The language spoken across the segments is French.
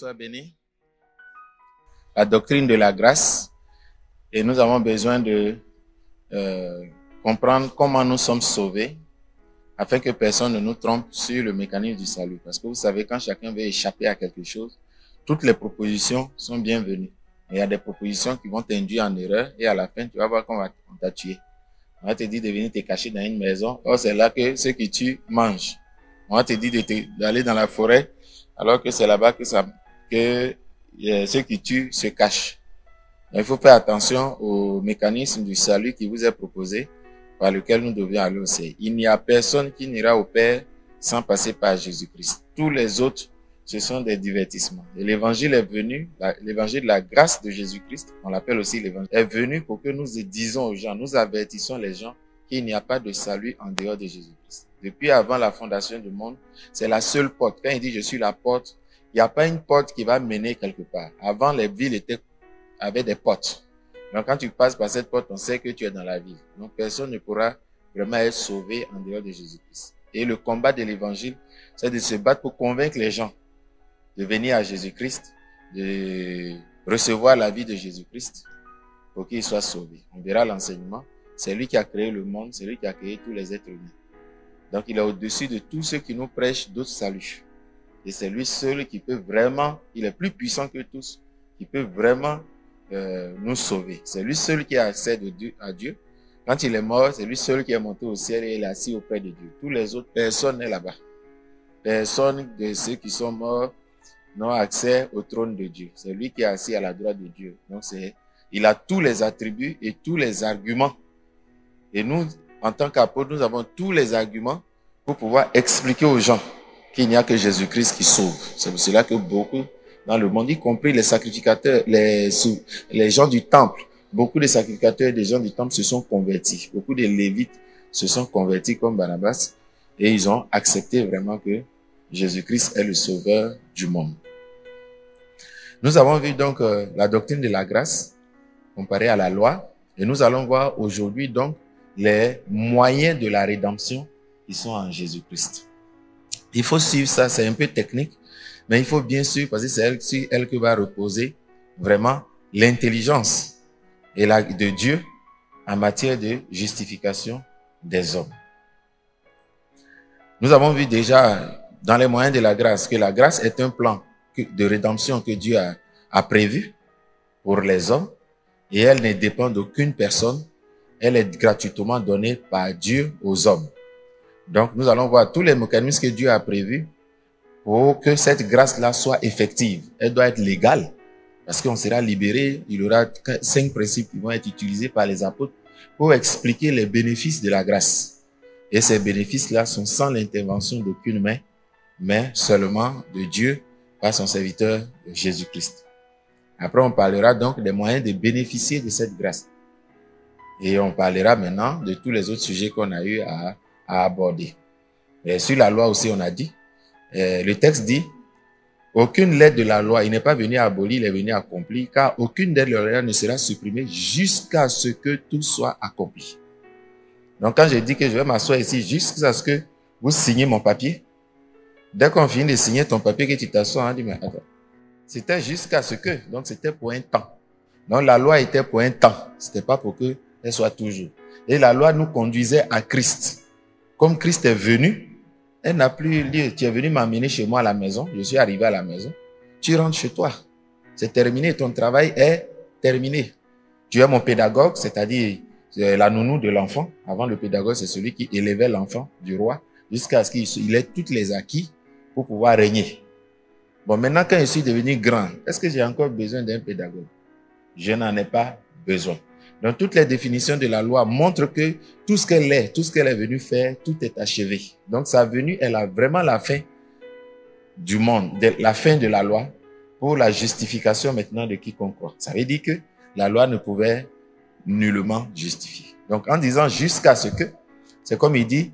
soit béni. La doctrine de la grâce. Et nous avons besoin de comprendre comment nous sommes sauvés afin que personne ne nous trompe sur le mécanisme du salut. Parce que vous savez, quand chacun veut échapper à quelque chose, toutes les propositions sont bienvenues. Mais il y a des propositions qui vont t'induire en erreur et à la fin, tu vas voir qu'on t'a tué. On va te dire de venir te cacher dans une maison. Or, c'est là que ceux qui tuent mangent. On va te dire d'aller dans la forêt alors que c'est là-bas que ceux qui tuent se cachent. Donc, il faut faire attention au mécanisme du salut qui vous est proposé, par lequel nous devons aller au ciel. Il n'y a personne qui n'ira au Père sans passer par Jésus-Christ. Tous les autres, ce sont des divertissements. Et l'évangile est venu, l'évangile de la grâce de Jésus-Christ, on l'appelle aussi l'évangile, est venu pour que nous disons aux gens, nous avertissons les gens qu'il n'y a pas de salut en dehors de Jésus-Christ. Depuis avant la fondation du monde, c'est la seule porte. Quand il dit je suis la porte, il n'y a pas une porte qui va mener quelque part. Avant, les villes avaient des portes. Donc, quand tu passes par cette porte, on sait que tu es dans la ville. Donc, personne ne pourra vraiment être sauvé en dehors de Jésus-Christ. Et le combat de l'évangile, c'est de se battre pour convaincre les gens de venir à Jésus-Christ, de recevoir la vie de Jésus-Christ pour qu'ils soient sauvés. On verra l'enseignement. C'est lui qui a créé le monde, c'est lui qui a créé tous les êtres humains. Donc, il est au-dessus de tous ceux qui nous prêchent d'autres saluts. Et c'est lui seul qui peut vraiment, il est plus puissant que tous, qui peut vraiment nous sauver. C'est lui seul qui a accès à Dieu. Quand il est mort, c'est lui seul qui est monté au ciel et il est assis auprès de Dieu. Tous les autres, personne n'est là-bas. Personne de ceux qui sont morts n'ont accès au trône de Dieu. C'est lui qui est assis à la droite de Dieu. Donc il a tous les attributs et tous les arguments. Et nous, en tant qu'apôtres, nous avons tous les arguments pour pouvoir expliquer aux gens qu'il n'y a que Jésus-Christ qui sauve. C'est pour cela que beaucoup dans le monde, y compris les sacrificateurs, les gens du temple, beaucoup de sacrificateurs et des gens du temple se sont convertis. Beaucoup de Lévites se sont convertis comme Barnabas et ils ont accepté vraiment que Jésus-Christ est le sauveur du monde. Nous avons vu donc la doctrine de la grâce comparée à la loi et nous allons voir aujourd'hui donc les moyens de la rédemption qui sont en Jésus-Christ. Il faut suivre ça, c'est un peu technique, mais il faut bien suivre parce que c'est sur elle que va reposer vraiment l'intelligence de Dieu en matière de justification des hommes. Nous avons vu déjà dans les moyens de la grâce que la grâce est un plan de rédemption que Dieu a prévu pour les hommes et elle ne dépend d'aucune personne. Elle est gratuitement donnée par Dieu aux hommes. Donc, nous allons voir tous les mécanismes que Dieu a prévus pour que cette grâce-là soit effective. Elle doit être légale parce qu'on sera libéré. Il y aura 5 principes qui vont être utilisés par les apôtres pour expliquer les bénéfices de la grâce. Et ces bénéfices-là sont sans l'intervention d'aucune main, mais seulement de Dieu par son serviteur Jésus-Christ. Après, on parlera donc des moyens de bénéficier de cette grâce. Et on parlera maintenant de tous les autres sujets qu'on a eu à aborder. Et sur la loi aussi, on a dit, le texte dit, aucune lettre de la loi, il n'est pas venu abolir, il est venu accomplir, car aucune lettre de la loi ne sera supprimée jusqu'à ce que tout soit accompli. Donc quand je dis que je vais m'asseoir ici jusqu'à ce que vous signiez mon papier, dès qu'on finit de signer ton papier, que tu t'assois, on dit, mais attends, c'était jusqu'à ce que, donc c'était pour un temps. Donc la loi était pour un temps, c'était pas pour que elle soit toujours. Et la loi nous conduisait à Christ. Comme Christ est venu, elle n'a plus lieu. Tu es venu m'amener chez moi à la maison. Je suis arrivé à la maison. Tu rentres chez toi. C'est terminé. Ton travail est terminé. Tu es mon pédagogue, c'est-à-dire la nounou de l'enfant. Avant, le pédagogue, c'est celui qui élevait l'enfant du roi jusqu'à ce qu'il ait tous les acquis pour pouvoir régner. Bon, maintenant, quand je suis devenu grand, est-ce que j'ai encore besoin d'un pédagogue? Je n'en ai pas besoin. Donc, toutes les définitions de la loi montrent que tout ce qu'elle est venue faire, tout est achevé. Donc, sa venue, elle a vraiment la fin du monde, la fin de la loi pour la justification maintenant de quiconque croit. Ça veut dire que la loi ne pouvait nullement justifier. Donc, en disant jusqu'à ce que, c'est comme il dit,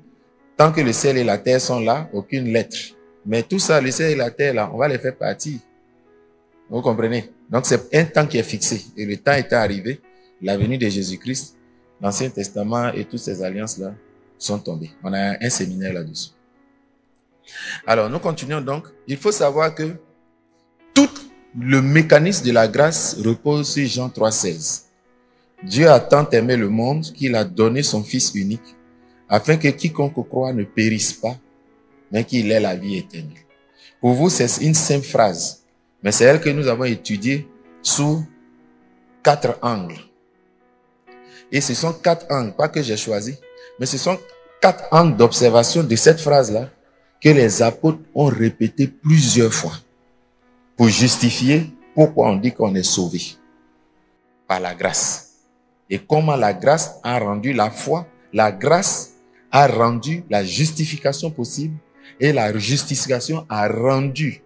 tant que le ciel et la terre sont là, aucune lettre. Mais tout ça, le ciel et la terre, là, on va les faire partir. Vous comprenez? Donc, c'est un temps qui est fixé. Et le temps est arrivé. La venue de Jésus-Christ, l'Ancien Testament et toutes ces alliances-là sont tombées. On a un séminaire là-dessus. Alors, nous continuons donc. Il faut savoir que Tout le mécanisme de la grâce repose sur Jean 3,16. Dieu a tant aimé le monde qu'il a donné son Fils unique, afin que quiconque croit ne périsse pas, mais qu'il ait la vie éternelle. Pour vous, c'est une simple phrase, mais c'est elle que nous avons étudiée sous 4 angles. Et ce sont 4 angles, pas que j'ai choisi, mais ce sont 4 angles d'observation de cette phrase-là que les apôtres ont répété plusieurs fois pour justifier pourquoi on dit qu'on est sauvé par la grâce. Et comment la grâce a rendu la foi, la grâce a rendu la justification possible et la justification a rendu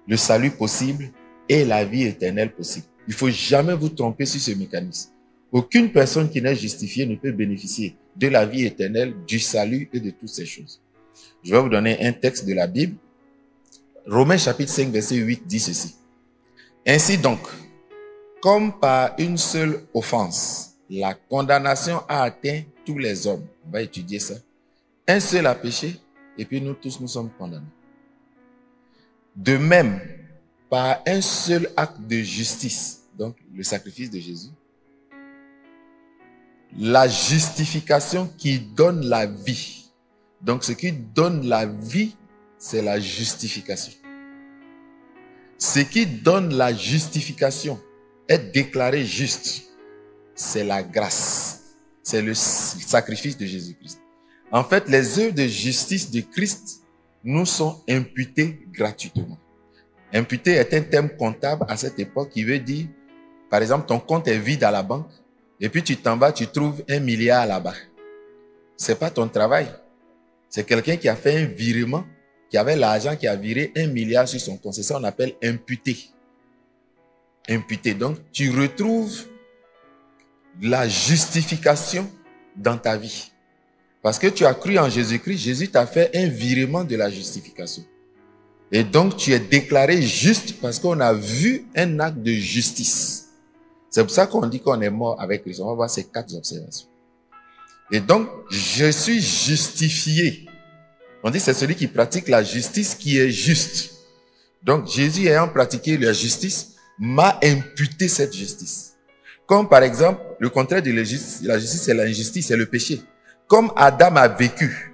le salut possible et la vie éternelle possible. Il ne faut jamais vous tromper sur ce mécanisme. Aucune personne qui n'est justifiée ne peut bénéficier de la vie éternelle, du salut et de toutes ces choses. Je vais vous donner un texte de la Bible. Romains chapitre 5 verset 8 dit ceci. Ainsi donc, comme par une seule offense, la condamnation a atteint tous les hommes. On va étudier ça. Un seul a péché et puis nous tous nous sommes condamnés. De même, par un seul acte de justice, donc le sacrifice de Jésus, la justification qui donne la vie. Donc ce qui donne la vie, c'est la justification. Ce qui donne la justification, être déclaré juste, c'est la grâce. C'est le sacrifice de Jésus-Christ. En fait, les œuvres de justice de Christ nous sont imputées gratuitement. Imputé est un terme comptable à cette époque qui veut dire, par exemple, ton compte est vide à la banque et puis tu t'en vas, tu trouves 1 milliard là-bas. C'est pas ton travail. C'est quelqu'un qui a fait un virement, qui avait l'argent, qui a viré 1 milliard sur son compte. C'est ça qu'on appelle imputé. Imputé. Donc, tu retrouves la justification dans ta vie. Parce que tu as cru en Jésus-Christ, Jésus t'a fait un virement de la justification. Et donc, tu es déclaré juste parce qu'on a vu un acte de justice. C'est pour ça qu'on dit qu'on est mort avec Christ. On va voir ces 4 observations. Et donc, je suis justifié. On dit c'est celui qui pratique la justice qui est juste. Donc, Jésus ayant pratiqué la justice, m'a imputé cette justice. Comme par exemple, le contraire de la justice, c'est l'injustice, c'est le péché. Comme Adam a vécu,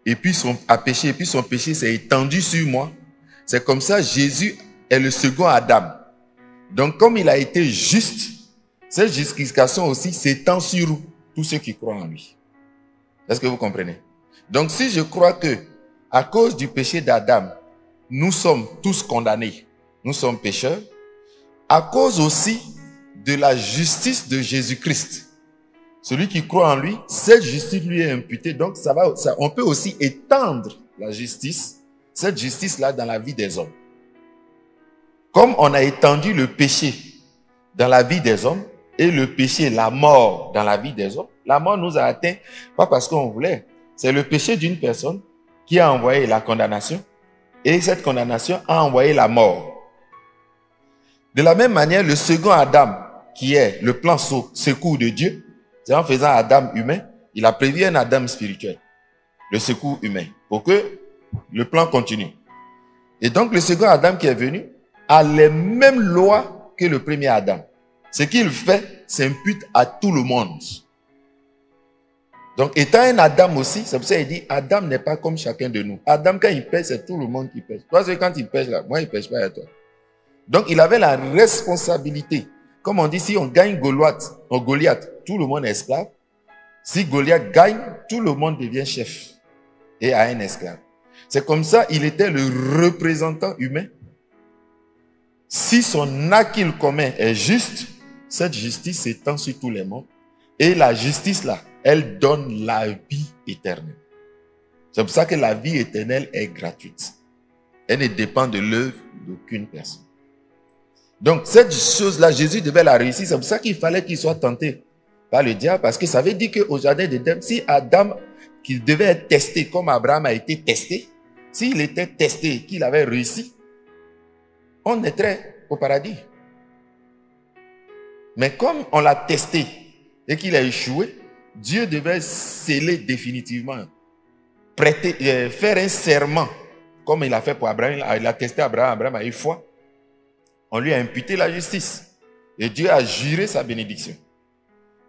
et puis a péché, et puis son péché s'est étendu sur moi, c'est comme ça Jésus est le second Adam. Donc comme il a été juste, cette justification aussi s'étend sur tous ceux qui croient en lui. Est-ce que vous comprenez? Donc si je crois que à cause du péché d'Adam, nous sommes tous condamnés, nous sommes pécheurs, à cause aussi de la justice de Jésus-Christ, celui qui croit en lui, cette justice lui est imputée. Donc on peut aussi étendre la justice, cette justice-là dans la vie des hommes. Comme on a étendu le péché dans la vie des hommes, et le péché, la mort dans la vie des hommes, la mort nous a atteint, pas parce qu'on voulait. C'est le péché d'une personne qui a envoyé la condamnation, et cette condamnation a envoyé la mort. De la même manière, le second Adam, qui est le plan secours de Dieu, c'est en faisant Adam humain, il a prévu un Adam spirituel, le secours humain, pour que le plan continue. Et donc, le second Adam qui est venu a les mêmes lois que le premier Adam. Ce qu'il fait s'impute à tout le monde. Donc, étant un Adam aussi, c'est pour ça qu'il dit, Adam n'est pas comme chacun de nous. Adam, quand il pêche, c'est tout le monde qui pêche. Toi, c'est quand il pêche là, moi, il ne pêche pas à toi. Donc, il avait la responsabilité. Comme on dit, si on gagne Goliath, tout le monde est esclave. Si Goliath gagne, tout le monde devient chef et a un esclave. C'est comme ça, il était le représentant humain. Si son acte qu'il commet est juste, cette justice s'étend sur tous les mondes. Et la justice là, elle donne la vie éternelle. C'est pour ça que la vie éternelle est gratuite. Elle ne dépend de l'œuvre d'aucune personne. Donc cette chose-là, Jésus devait la réussir. C'est pour ça qu'il fallait qu'il soit tenté par le diable. Parce que ça veut dire qu'au jardin d'Éden, si Adam, qui devait être testé comme Abraham a été testé, s'il était testé, qu'il avait réussi, on est au paradis. Mais comme on l'a testé et qu'il a échoué, Dieu devait sceller définitivement, faire un serment, comme il a fait pour Abraham. Il a testé Abraham, Abraham a eu foi. on lui a imputé la justice. Et Dieu a juré sa bénédiction.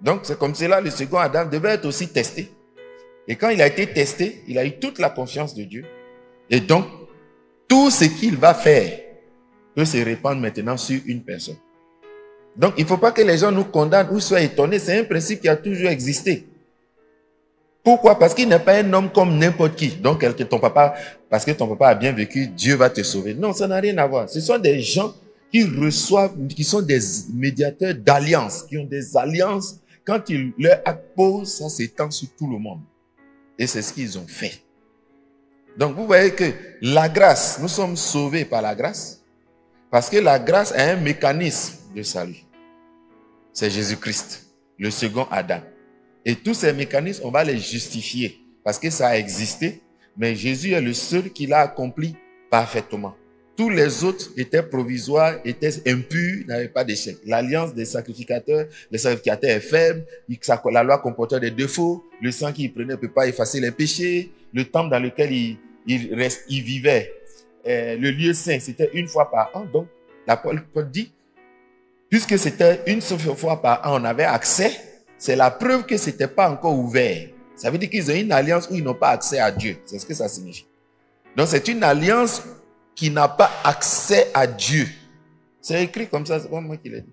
Donc, c'est comme cela, le second Adam devait être aussi testé. Et quand il a été testé, il a eu toute la confiance de Dieu. Et donc, tout ce qu'il va faire peut se répandre maintenant sur une personne. Donc, il ne faut pas que les gens nous condamnent ou soient étonnés. C'est un principe qui a toujours existé. Pourquoi? Parce qu'il n'est pas un homme comme n'importe qui. Donc, parce que ton papa a bien vécu, Dieu va te sauver. Non, ça n'a rien à voir. Ce sont des gens qui reçoivent, qui sont des médiateurs d'alliance, qui ont des alliances. Quand ils leur apposent, ça s'étend sur tout le monde. Et c'est ce qu'ils ont fait. Donc, vous voyez que la grâce, nous sommes sauvés par la grâce, parce que la grâce a un mécanisme de salut. C'est Jésus-Christ, le second Adam. Et tous ces mécanismes, on va les justifier, parce que ça a existé, mais Jésus est le seul qui l'a accompli parfaitement. Tous les autres étaient provisoires, étaient impurs, n'avaient pas d'échec. L'alliance des sacrificateurs, les sacrificateurs est faible, la loi comportait des défauts, le sang qu'il prenait ne peut pas effacer les péchés, le temple dans lequel il vivait, le lieu saint, c'était une fois par an. Donc, Paul dit, puisque c'était une seule fois par an, on avait accès, c'est la preuve que ce n'était pas encore ouvert. Ça veut dire qu'ils ont une alliance où ils n'ont pas accès à Dieu. C'est ce que ça signifie. Donc, c'est une alliance qui n'a pas accès à Dieu. C'est écrit comme ça, c'est pas moi qui l'ai dit.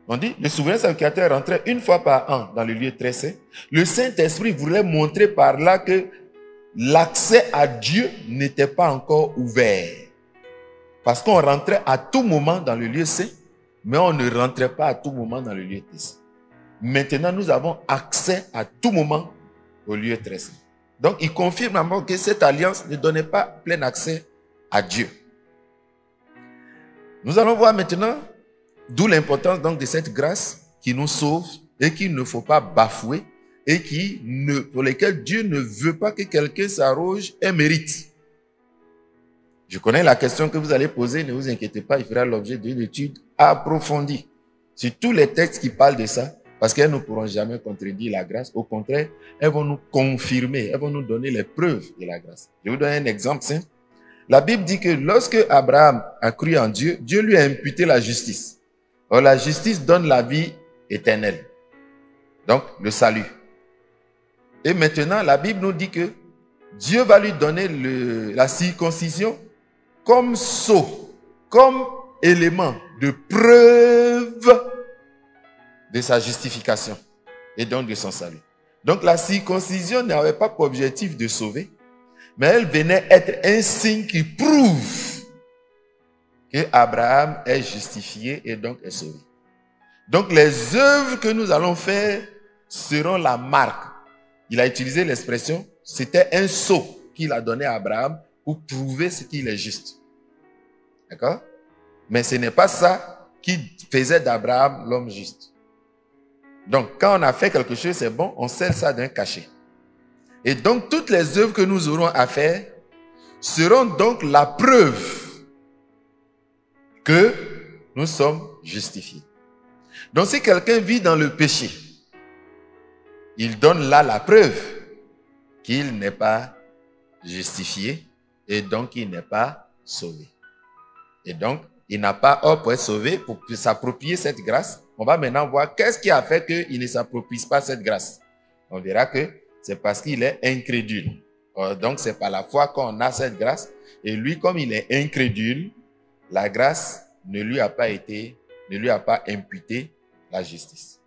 On dit, le souverain sacrificateur rentrait une fois par an dans le lieu très saint. Le Saint-Esprit voulait montrer par là que l'accès à Dieu n'était pas encore ouvert. Parce qu'on rentrait à tout moment dans le lieu saint, mais on ne rentrait pas à tout moment dans le lieu très saint. Maintenant, nous avons accès à tout moment au lieu très saint. Donc, il confirme à moi que cette alliance ne donnait pas plein accès à Dieu. Nous allons voir maintenant d'où l'importance donc de cette grâce qui nous sauve et qu'il ne faut pas bafouer et pour lesquelles Dieu ne veut pas que quelqu'un s'arroge un mérite. Je connais la question que vous allez poser, ne vous inquiétez pas, il fera l'objet d'une étude approfondie sur tous les textes qui parlent de ça, parce qu'elles ne pourront jamais contredire la grâce. Au contraire, elles vont nous confirmer, elles vont nous donner les preuves de la grâce. Je vous donne un exemple simple. La Bible dit que lorsque Abraham a cru en Dieu, Dieu lui a imputé la justice. Or, la justice donne la vie éternelle. Donc, le salut. Et maintenant, la Bible nous dit que Dieu va lui donner la circoncision comme sceau, comme élément de preuve de sa justification et donc de son salut. Donc, la circoncision n'avait pas pour objectif de sauver, mais elle venait être un signe qui prouve que Abraham est justifié et donc est sauvé. Donc les œuvres que nous allons faire seront la marque. Il a utilisé l'expression, c'était un sceau qu'il a donné à Abraham pour prouver ce qu'il est juste. D'accord? Mais ce n'est pas ça qui faisait d'Abraham l'homme juste. Donc quand on a fait quelque chose, c'est bon, on scelle ça d'un cachet. Et donc, toutes les œuvres que nous aurons à faire seront donc la preuve que nous sommes justifiés. Donc, si quelqu'un vit dans le péché, il donne là la preuve qu'il n'est pas justifié et donc il n'est pas sauvé. Et donc, il n'a pas, pour être sauvé, pour s'approprier cette grâce, on va maintenant voir qu'est-ce qui a fait qu'il ne s'approprie pas cette grâce. On verra que c'est parce qu'il est incrédule. Donc, c'est par la foi qu'on a cette grâce. Et lui, comme il est incrédule, la grâce ne lui a pas imputé la justice.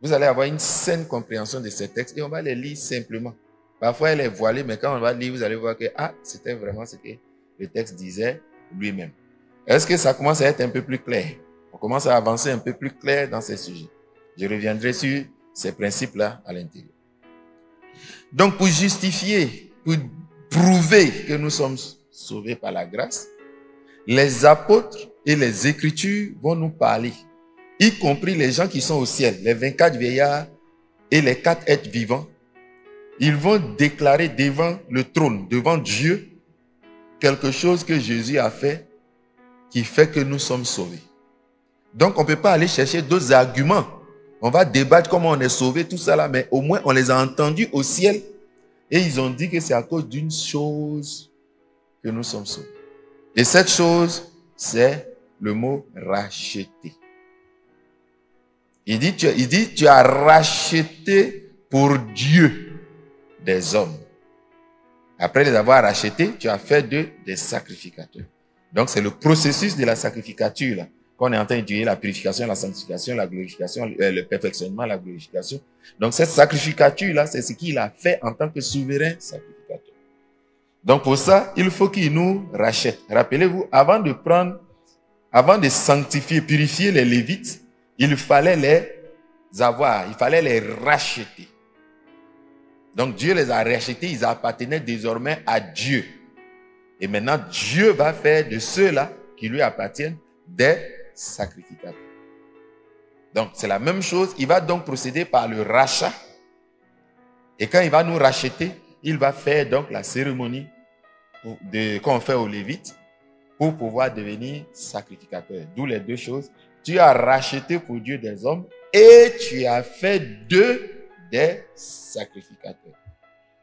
Vous allez avoir une saine compréhension de ces textes et on va les lire simplement. Parfois, elle est voilée, mais quand on va lire, vous allez voir que c'était vraiment ce que le texte disait lui-même. Est-ce que ça commence à être un peu plus clair? On commence à avancer un peu plus clair dans ces sujets. Je reviendrai sur ces principes-là à l'intérieur. Donc, pour justifier, pour prouver que nous sommes sauvés par la grâce, les apôtres et les Écritures vont nous parler, y compris les gens qui sont au ciel, les 24 vieillards et les 4 êtres vivants. Ils vont déclarer devant le trône, devant Dieu, quelque chose que Jésus a fait qui fait que nous sommes sauvés. Donc, on ne peut pas aller chercher d'autres arguments. On va débattre comment on est sauvé, tout ça là, mais au moins on les a entendus au ciel et ils ont dit que c'est à cause d'une chose que nous sommes sauvés. Et cette chose, c'est le mot racheter. Il dit, tu as racheté pour Dieu des hommes. Après les avoir rachetés, tu as fait d'eux des sacrificateurs. Donc, c'est le processus de la sacrificature, là, qu'on est en train d'étudier, la purification, la sanctification, la glorification, le perfectionnement, la glorification. Donc, cette sacrificature-là, c'est ce qu'il a fait en tant que souverain sacrificateur. Donc, pour ça, il faut qu'il nous rachète. Rappelez-vous, avant de sanctifier, purifier les Lévites, il fallait les avoir, il fallait les racheter. Donc, Dieu les a rachetés, ils appartenaient désormais à Dieu. Et maintenant, Dieu va faire de ceux-là qui lui appartiennent des sacrificateurs. Donc, c'est la même chose. Il va donc procéder par le rachat. Et quand il va nous racheter, il va faire donc la cérémonie qu'on fait aux Lévites pour pouvoir devenir sacrificateur. D'où les deux choses. Tu as racheté pour Dieu des hommes et tu as fait d'eux des sacrificateurs.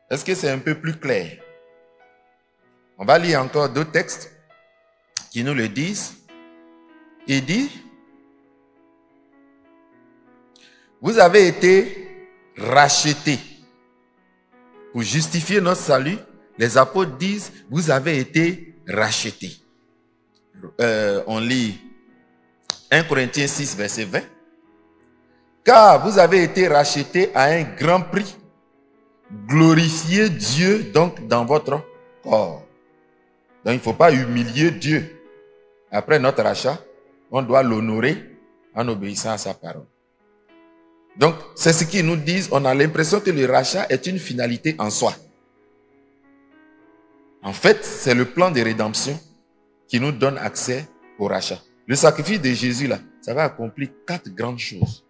Est-ce que c'est un peu plus clair? On va lire encore d'autres textes qui nous le disent. Il dit, vous avez été rachetés pour justifier notre salut. Les apôtres disent, vous avez été rachetés. On lit 1 Corinthiens 6, verset 20. Car vous avez été rachetés à un grand prix. Glorifiez Dieu donc dans votre corps. Donc il ne faut pas humilier Dieu. Après notre rachat, on doit l'honorer en obéissant à sa parole. Donc c'est ce qu'ils nous disent. On a l'impression que le rachat est une finalité en soi. En fait, c'est le plan de rédemption qui nous donne accès au rachat. Le sacrifice de Jésus, là, ça va accomplir 4 grandes choses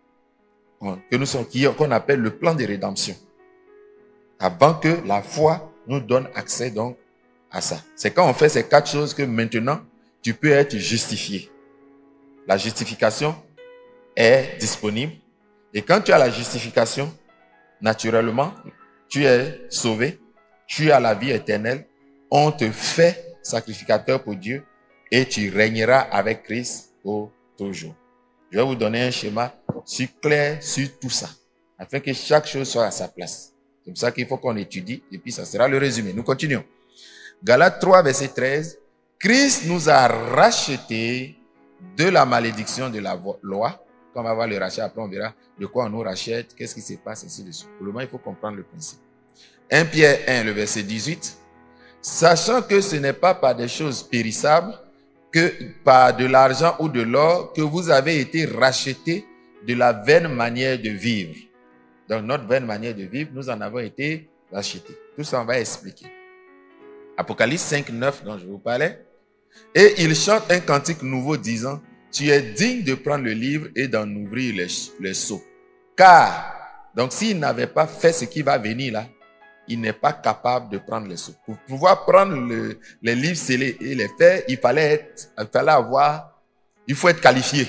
qu'on appelle le plan de rédemption. Avant que la foi nous donne accès donc à ça. C'est quand on fait ces 4 choses que maintenant, tu peux être justifié. La justification est disponible. Et quand tu as la justification, naturellement, tu es sauvé, tu as la vie éternelle, on te fait sacrificateur pour Dieu et tu régneras avec Christ pour toujours. Je vais vous donner un schéma clair sur tout ça, afin que chaque chose soit à sa place. C'est pour ça qu'il faut qu'on étudie et puis ça sera le résumé. Nous continuons. Galates 3, verset 13. Christ nous a rachetés de la malédiction de la loi. Quand on va voir le rachat, après on verra de quoi on nous rachète, qu'est-ce qui se passe, ainsi de suite. Pour le moment, il faut comprendre le principe. 1 Pierre 1, le verset 18. Sachant que ce n'est pas par des choses périssables, que par de l'argent ou de l'or, que vous avez été rachetés de la vaine manière de vivre. Donc notre vaine manière de vivre, nous en avons été rachetés. Tout ça, on va expliquer. Apocalypse 5, 9, dont je vous parlais. Et il chante un cantique nouveau disant, tu es digne de prendre le livre et d'en ouvrir les sceaux. Car, donc s'il n'avait pas fait ce qui va venir là, il n'est pas capable de prendre les sceaux. Pour pouvoir prendre les livres scellés et les faire, il faut être qualifié.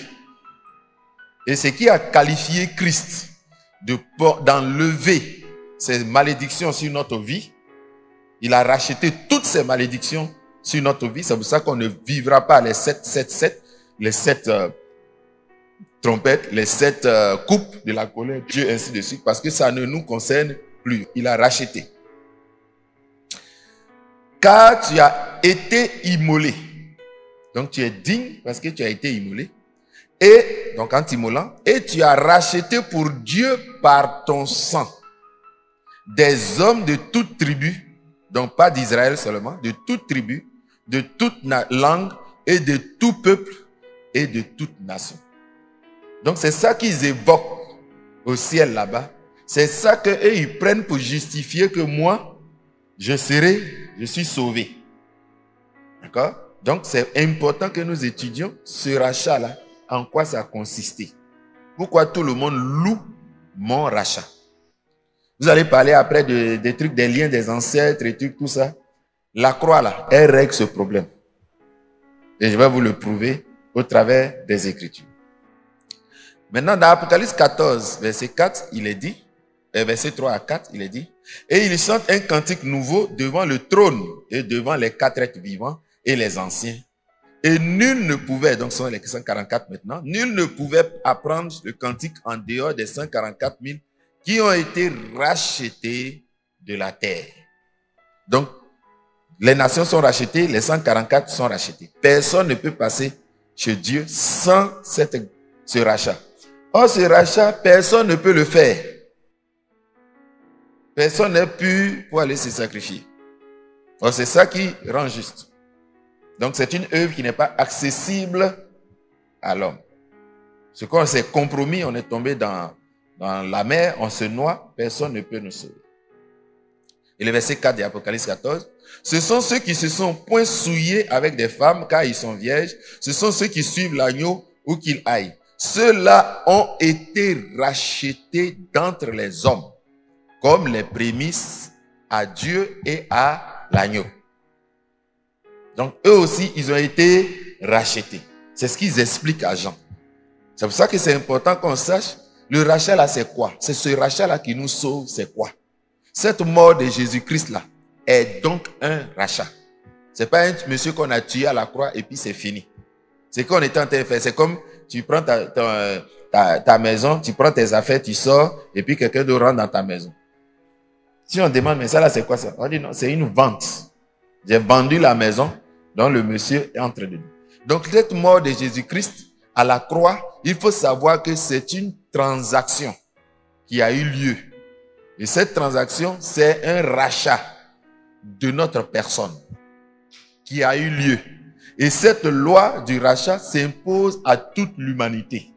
Et ce qui a qualifié Christ d'enlever ces malédictions sur notre vie, il a racheté toutes ces malédictions sur notre vie. C'est pour ça qu'on ne vivra pas les 7, les 7 trompettes, les 7 coupes de la colère, Dieu, ainsi de suite, parce que ça ne nous concerne plus. Il a racheté. Car tu as été immolé. Donc tu es digne parce que tu as été immolé. Et, donc en t'immolant, et tu as racheté pour Dieu par ton sang des hommes de toute tribu, donc pas d'Israël seulement, de toute tribu, de toute langue et de tout peuple et de toute nation. Donc c'est ça qu'ils évoquent au ciel là-bas. C'est ça qu'eux ils prennent pour justifier que moi, je suis sauvé. D'accord? Donc c'est important que nous étudions ce rachat-là, en quoi ça a consisté. Pourquoi tout le monde loue mon rachat? Vous allez parler après des trucs, des liens des ancêtres et tout ça. La croix là, elle règle ce problème. Et je vais vous le prouver au travers des Écritures. Maintenant, dans Apocalypse 14, verset 4, il est dit, verset 3 à 4, il est dit, et il chante un cantique nouveau devant le trône et devant les 4 êtres vivants et les anciens. Et nul ne pouvait, donc ce sont les 144 maintenant, nul ne pouvait apprendre le cantique en dehors des 144 000 qui ont été rachetés de la terre. Donc, les nations sont rachetées, les 144 sont rachetés. Personne ne peut passer chez Dieu sans ce rachat. Or, ce rachat, personne ne peut le faire. Personne n'est pu pour aller se sacrifier. Or, c'est ça qui rend juste. Donc, c'est une œuvre qui n'est pas accessible à l'homme. Ce qu'on s'est compromis, on est tombé dans la mer, on se noie, personne ne peut nous sauver. Et le verset 4 de Apocalypse 14, ce sont ceux qui se sont point souillés avec des femmes, car ils sont vierges. Ce sont ceux qui suivent l'agneau où qu'il aille. Ceux-là ont été rachetés d'entre les hommes, comme les prémices à Dieu et à l'agneau. Donc, eux aussi, ils ont été rachetés. C'est ce qu'ils expliquent à Jean. C'est pour ça que c'est important qu'on sache, le rachat là, c'est quoi? C'est ce rachat là qui nous sauve, c'est quoi? Cette mort de Jésus-Christ là est donc un rachat. C'est pas un monsieur qu'on a tué à la croix et puis c'est fini. C'est qu'on était en train de faire. C'est comme tu prends ta maison, tu prends tes affaires, tu sors et puis quelqu'un d'autre rentre dans ta maison. Si on demande, mais ça là, c'est quoi ça? On dit non, c'est une vente. J'ai vendu la maison dont le monsieur est entre dedans. Donc, cette mort de Jésus-Christ à la croix, il faut savoir que c'est une transaction qui a eu lieu. Et cette transaction, c'est un rachat de notre personne qui a eu lieu. Et cette loi du rachat s'impose à toute l'humanité,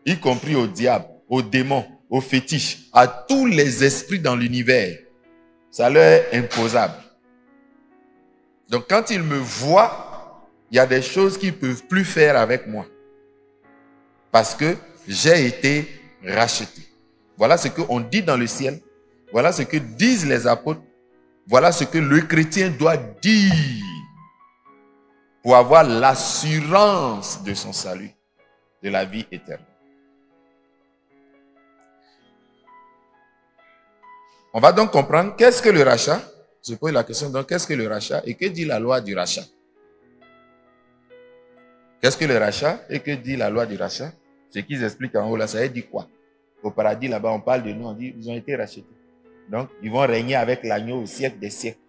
y compris au diable, aux démons, aux fétiches, à tous les esprits dans l'univers. Ça leur est imposable. Donc, quand ils me voient, il y a des choses qu'ils ne peuvent plus faire avec moi. Parce que j'ai été racheté. Voilà ce qu'on dit dans le ciel. Voilà ce que disent les apôtres. Voilà ce que le chrétien doit dire pour avoir l'assurance de son salut, de la vie éternelle. On va donc comprendre qu'est-ce que le rachat. Je pose la question, donc qu'est-ce que le rachat et que dit la loi du rachat? Qu'est-ce que le rachat et que dit la loi du rachat? Ce qu'ils expliquent en haut là, ça dit quoi? Au paradis là-bas, on parle de nous, on dit ils ont été rachetés. Donc, ils vont régner avec l'agneau au siècle des siècles.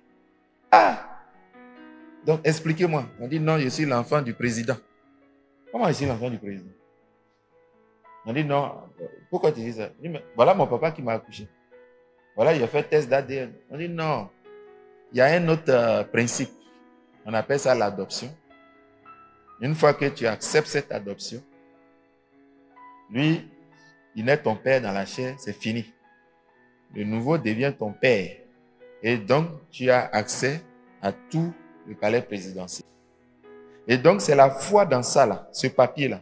Ah! Donc, expliquez-moi. On dit non, je suis l'enfant du président. Comment je suis l'enfant du président? On dit non, pourquoi tu dis ça? On dit, mais voilà mon papa qui m'a accouché. Voilà, il a fait test d'ADN. On dit non. Il y a un autre principe. On appelle ça l'adoption. Une fois que tu acceptes cette adoption, lui, il est ton père dans la chair, c'est fini. Le nouveau devient ton père. Et donc, tu as accès à tout le palais présidentiel. Et donc, c'est la foi dans ça, là, ce papier-là.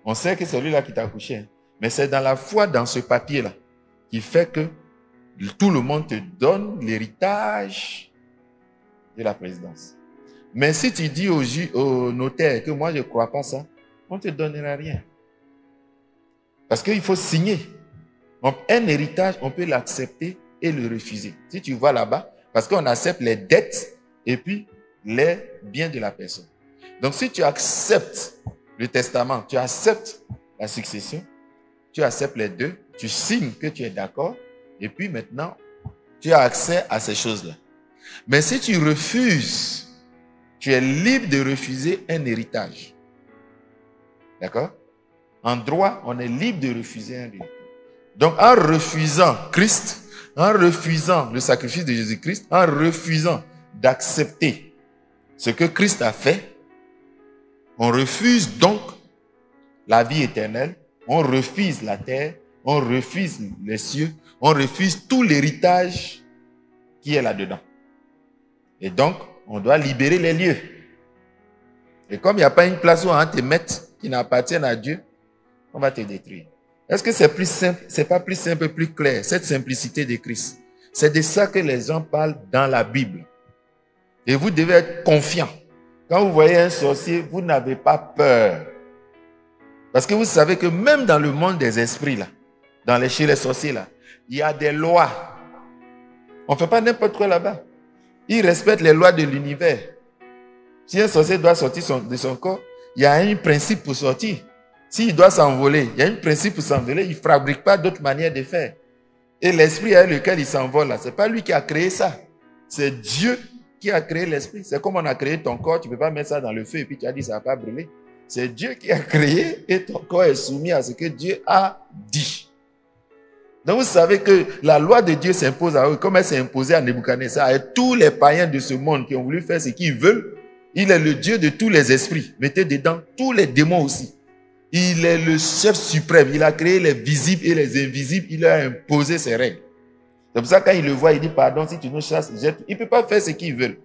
On sait que c'est lui-là qui t'a accouché. Hein, mais c'est dans la foi dans ce papier-là qui fait que tout le monde te donne l'héritage de la présidence. Mais si tu dis au notaire que moi je ne crois pas ça, on ne te donnera rien. Parce qu'il faut signer. Donc, un héritage, on peut l'accepter et le refuser. Si tu vas là-bas, parce qu'on accepte les dettes et puis les biens de la personne. Donc, si tu acceptes le testament, tu acceptes la succession, tu acceptes les deux, tu signes que tu es d'accord, et puis maintenant, tu as accès à ces choses-là. Mais si tu refuses, tu es libre de refuser un héritage. D'accord? En droit, on est libre de refuser un héritage. Donc, en refusant Christ, en refusant le sacrifice de Jésus-Christ, en refusant d'accepter ce que Christ a fait, on refuse donc la vie éternelle, on refuse la terre, on refuse les cieux, on refuse tout l'héritage qui est là-dedans. Et donc, on doit libérer les lieux. Et comme il n'y a pas une place où on va te mettre qui n'appartient à Dieu, on va te détruire. Est-ce que c'est plus simple? C'est pas plus simple, plus clair, cette simplicité de Christ. C'est de ça que les gens parlent dans la Bible. Et vous devez être confiant. Quand vous voyez un sorcier, vous n'avez pas peur. Parce que vous savez que même dans le monde des esprits, là, chez les sorciers, là, il y a des lois. On ne fait pas n'importe quoi là-bas. Ils respectent les lois de l'univers. Si un sorcier doit sortir de son corps, il y a un principe pour sortir. S'il doit s'envoler, il y a un principe pour s'envoler. Il ne fabrique pas d'autres manières de faire. Et l'esprit avec lequel il s'envole, ce n'est pas lui qui a créé ça. C'est Dieu qui a créé l'esprit. C'est comme on a créé ton corps, tu ne peux pas mettre ça dans le feu et puis tu as dit ça ne va pas brûler. C'est Dieu qui a créé et ton corps est soumis à ce que Dieu a dit. Donc vous savez que la loi de Dieu s'impose à eux, comme elle s'est imposée à Nebuchadnezzar et tous les païens de ce monde qui ont voulu faire ce qu'ils veulent. Il est le Dieu de tous les esprits. Mettez dedans tous les démons aussi. Il est le chef suprême. Il a créé les visibles et les invisibles. Il a imposé ses règles. C'est pour ça que quand il le voit, il dit pardon, si tu nous chasses, jette. Il ne peut pas faire ce qu'il veut.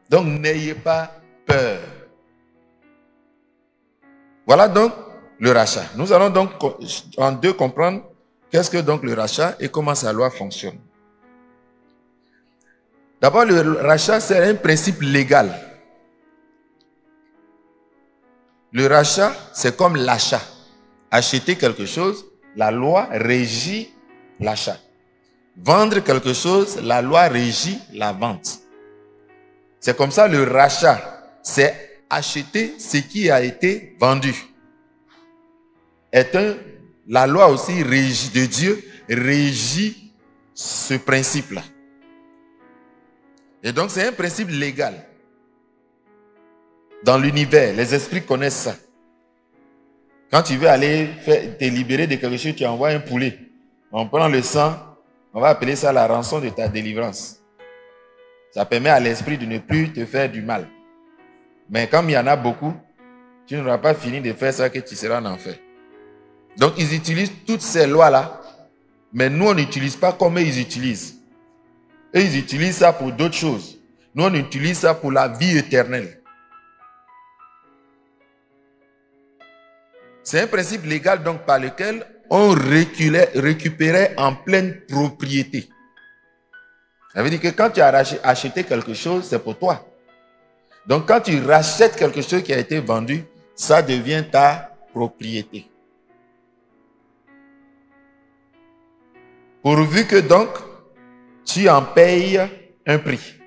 Donc n'ayez pas peur. Voilà donc le rachat. Nous allons donc en deux comprendre qu'est-ce que donc le rachat et comment sa loi fonctionne. D'abord, le rachat, c'est un principe légal. Le rachat, c'est comme l'achat. Acheter quelque chose, la loi régit l'achat. Vendre quelque chose, la loi régit la vente. C'est comme ça le rachat. C'est acheter ce qui a été vendu. La loi aussi de Dieu régit ce principe-là. Et donc c'est un principe légal. Dans l'univers, les esprits connaissent ça. Quand tu veux aller te libérer de quelque chose, tu envoies un poulet. On prend le sang, on va appeler ça la rançon de ta délivrance. Ça permet à l'esprit de ne plus te faire du mal. Mais comme il y en a beaucoup, tu n'auras pas fini de faire ça que tu seras en enfer. Donc ils utilisent toutes ces lois-là, mais nous on n'utilise pas comme ils utilisent. Et ils utilisent ça pour d'autres choses. Nous on utilise ça pour la vie éternelle. C'est un principe légal donc par lequel on récupérait en pleine propriété. Ça veut dire que quand tu as acheté quelque chose, c'est pour toi. Donc quand tu rachètes quelque chose qui a été vendu, ça devient ta propriété. Pourvu que donc tu en payes un prix.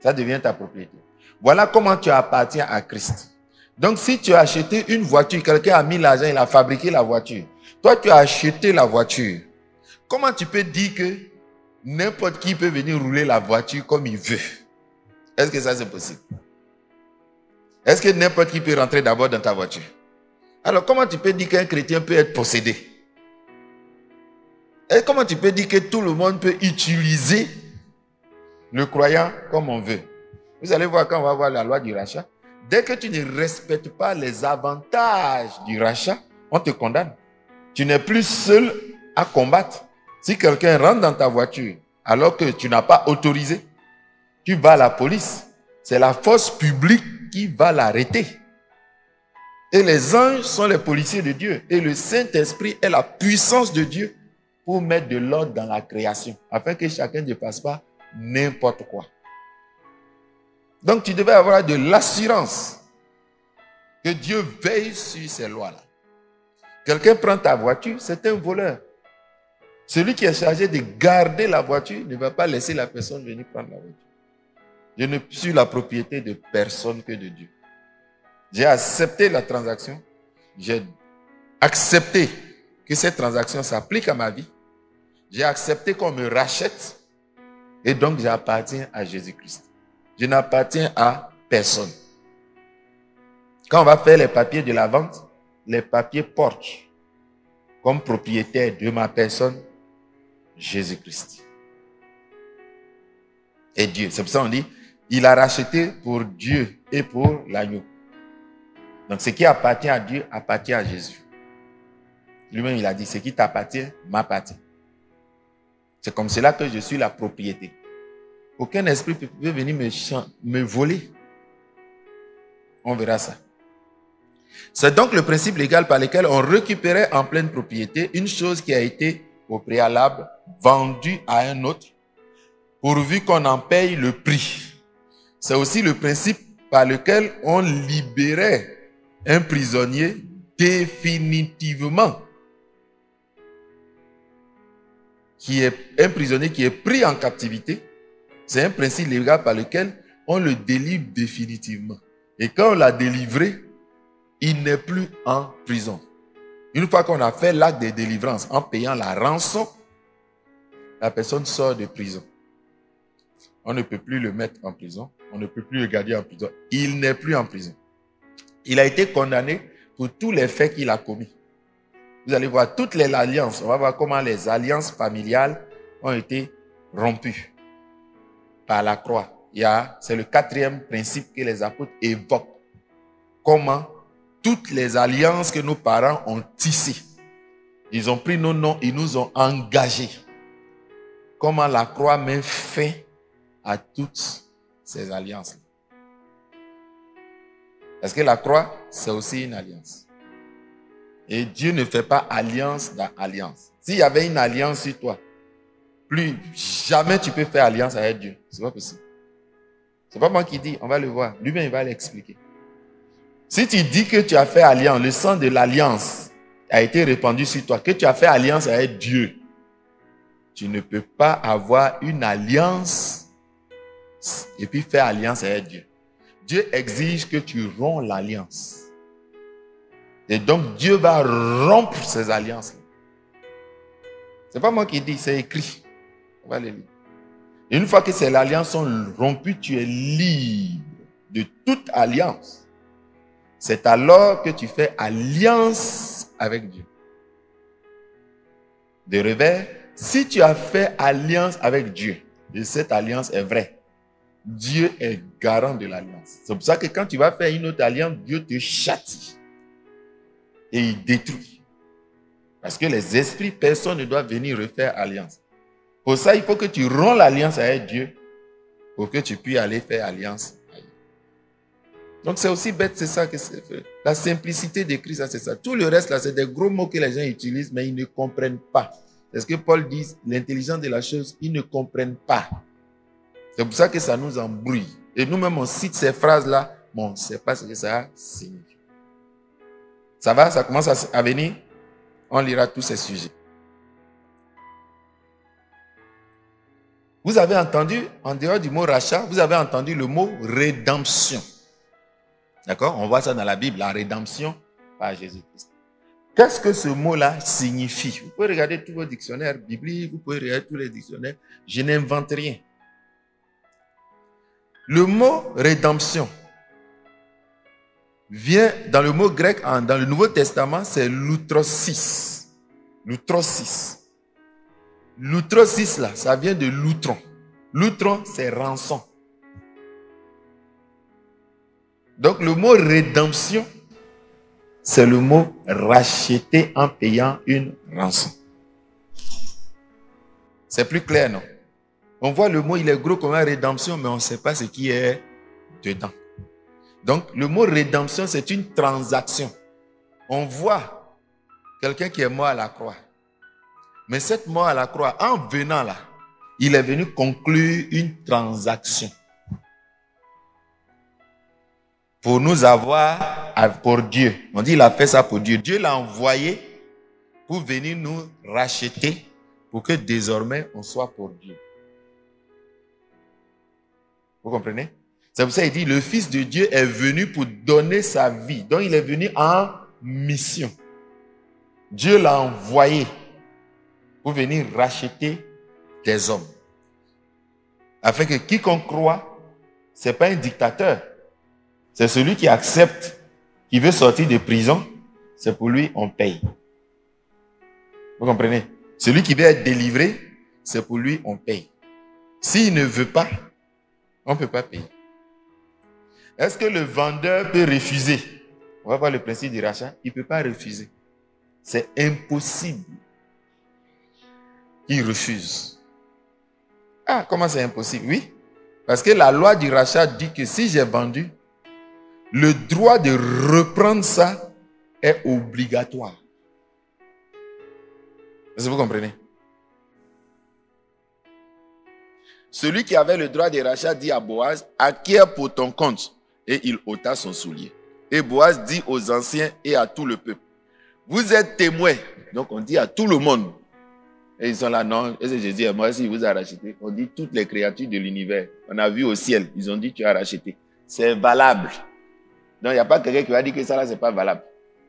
Ça devient ta propriété. Voilà comment tu appartiens à Christ. Donc si tu as acheté une voiture, quelqu'un a mis l'argent, il a fabriqué la voiture. Toi tu as acheté la voiture. Comment tu peux dire que n'importe qui peut venir rouler la voiture comme il veut? Est-ce que ça c'est possible? Est-ce que n'importe qui peut rentrer d'abord dans ta voiture? Alors comment tu peux dire qu'un chrétien peut être possédé? Et comment tu peux dire que tout le monde peut utiliser le croyant comme on veut? Vous allez voir quand on va voir la loi du rachat. Dès que tu ne respectes pas les avantages du rachat, on te condamne. Tu n'es plus seul à combattre. Si quelqu'un rentre dans ta voiture alors que tu n'as pas autorisé, tu vas à la police. C'est la force publique qui va l'arrêter. Et les anges sont les policiers de Dieu. Et le Saint-Esprit est la puissance de Dieu pour mettre de l'ordre dans la création, afin que chacun ne fasse pas n'importe quoi. Donc tu devais avoir de l'assurance que Dieu veille sur ces lois-là. Quelqu'un prend ta voiture, c'est un voleur. Celui qui est chargé de garder la voiture ne va pas laisser la personne venir prendre la voiture. Je ne suis la propriété de personne que de Dieu. J'ai accepté la transaction. J'ai accepté que cette transaction s'applique à ma vie. J'ai accepté qu'on me rachète. Et donc j'appartiens à Jésus-Christ. Je n'appartiens à personne. Quand on va faire les papiers de la vente, les papiers portent comme propriétaire de ma personne Jésus-Christ. Et Dieu. C'est pour ça qu'on dit, il a racheté pour Dieu et pour l'agneau. Donc ce qui appartient à Dieu appartient à Jésus. Lui-même il a dit, ce qui t'appartient m'appartient. C'est comme cela que je suis la propriété. Aucun esprit ne peut venir me voler. On verra ça. C'est donc le principe légal par lequel on récupérait en pleine propriété une chose qui a été au préalable vendue à un autre, pourvu qu'on en paye le prix. C'est aussi le principe par lequel on libérait un prisonnier définitivement. Un prisonnier qui est pris en captivité, c'est un principe légal par lequel on le délivre définitivement. Et quand on l'a délivré, il n'est plus en prison. Une fois qu'on a fait l'acte de délivrance en payant la rançon, la personne sort de prison. On ne peut plus le mettre en prison. On ne peut plus le garder en prison. Il n'est plus en prison. Il a été condamné pour tous les faits qu'il a commis. Vous allez voir toutes les alliances. On va voir comment les alliances familiales ont été rompues par la croix. C'est le 4e principe que les apôtres évoquent. Comment toutes les alliances que nos parents ont tissées, ils ont pris nos noms, ils nous ont engagés. Comment la croix met fin à toutes ces alliances. Parce que la croix, c'est aussi une alliance. Et Dieu ne fait pas alliance dans alliance. S'il y avait une alliance sur toi, plus jamais tu peux faire alliance avec Dieu. C'est pas possible. C'est pas moi qui dis, on va le voir. Lui-même, il va l'expliquer. Si tu dis que tu as fait alliance, le sang de l'alliance a été répandu sur toi, que tu as fait alliance avec Dieu, tu ne peux pas avoir une alliance et puis faire alliance avec Dieu. Dieu exige que tu romps l'alliance. Et donc Dieu va rompre ces alliances. C'est pas moi qui dis, c'est écrit. On va les lire. Et une fois que ces alliances sont rompues, tu es libre de toute alliance. C'est alors que tu fais alliance avec Dieu. De revers, si tu as fait alliance avec Dieu, et cette alliance est vraie, Dieu est garant de l'alliance. C'est pour ça que quand tu vas faire une autre alliance, Dieu te châtie. Et il détruit. Parce que les esprits, personne ne doit venir refaire alliance. Pour ça, il faut que tu romps l'alliance avec Dieu pour que tu puisses aller faire alliance. Donc c'est aussi bête, c'est ça que c'est fait. La simplicité de Christ, c'est ça. Tout le reste, là, c'est des gros mots que les gens utilisent, mais ils ne comprennent pas. C'est ce que Paul dit, l'intelligence de la chose, ils ne comprennent pas. C'est pour ça que ça nous embrouille. Et nous-mêmes, on cite ces phrases-là, mais on ne sait pas ce que ça signifie. Ça va? Ça commence à venir? On lira tous ces sujets. Vous avez entendu, en dehors du mot rachat, vous avez entendu le mot rédemption. D'accord? On voit ça dans la Bible, la rédemption par Jésus-Christ. Qu'est-ce que ce mot-là signifie? Vous pouvez regarder tous vos dictionnaires bibliques, vous pouvez regarder tous les dictionnaires. Je n'invente rien. Le mot rédemption vient dans le mot grec, dans le Nouveau Testament, c'est loutrosis. Loutrosis. Loutrosis, là, ça vient de loutron. Loutron, c'est rançon. Donc, le mot rédemption, c'est le mot racheter en payant une rançon. C'est plus clair, non? On voit le mot, il est gros comme une rédemption, mais on ne sait pas ce qui est dedans. Donc, le mot rédemption, c'est une transaction. On voit quelqu'un qui est mort à la croix. Mais cette mort à la croix, en venant là, il est venu conclure une transaction. Pour nous avoir, pour Dieu. On dit il a fait ça pour Dieu. Dieu l'a envoyé pour venir nous racheter, pour que désormais on soit pour Dieu. Vous comprenez? C'est pour ça qu'il dit, le Fils de Dieu est venu pour donner sa vie. Donc il est venu en mission. Dieu l'a envoyé pour venir racheter des hommes. Afin que quiconque croit, ce n'est pas un dictateur. C'est celui qui accepte, qui veut sortir de prison, c'est pour lui on paye. Vous comprenez? Celui qui veut être délivré, c'est pour lui on paye. S'il ne veut pas, on ne peut pas payer. Est-ce que le vendeur peut refuser? On va voir le principe du rachat. Il ne peut pas refuser. C'est impossible qu'il refuse. Ah, comment c'est impossible? Oui. Parce que la loi du rachat dit que si j'ai vendu, le droit de reprendre ça est obligatoire. Est-ce que vous comprenez? Celui qui avait le droit de rachat dit à Boaz, acquiert pour ton compte. Et il ôta son soulier. Et Boaz dit aux anciens et à tout le peuple, vous êtes témoins. Donc on dit à tout le monde Et ils sont là, non, et c'est Jésus et moi, s'il vous a racheté. On dit toutes les créatures de l'univers. On a vu au ciel, ils ont dit tu as racheté. C'est valable. Donc, il n'y a pas quelqu'un qui va dire que ça là, c'est pas valable.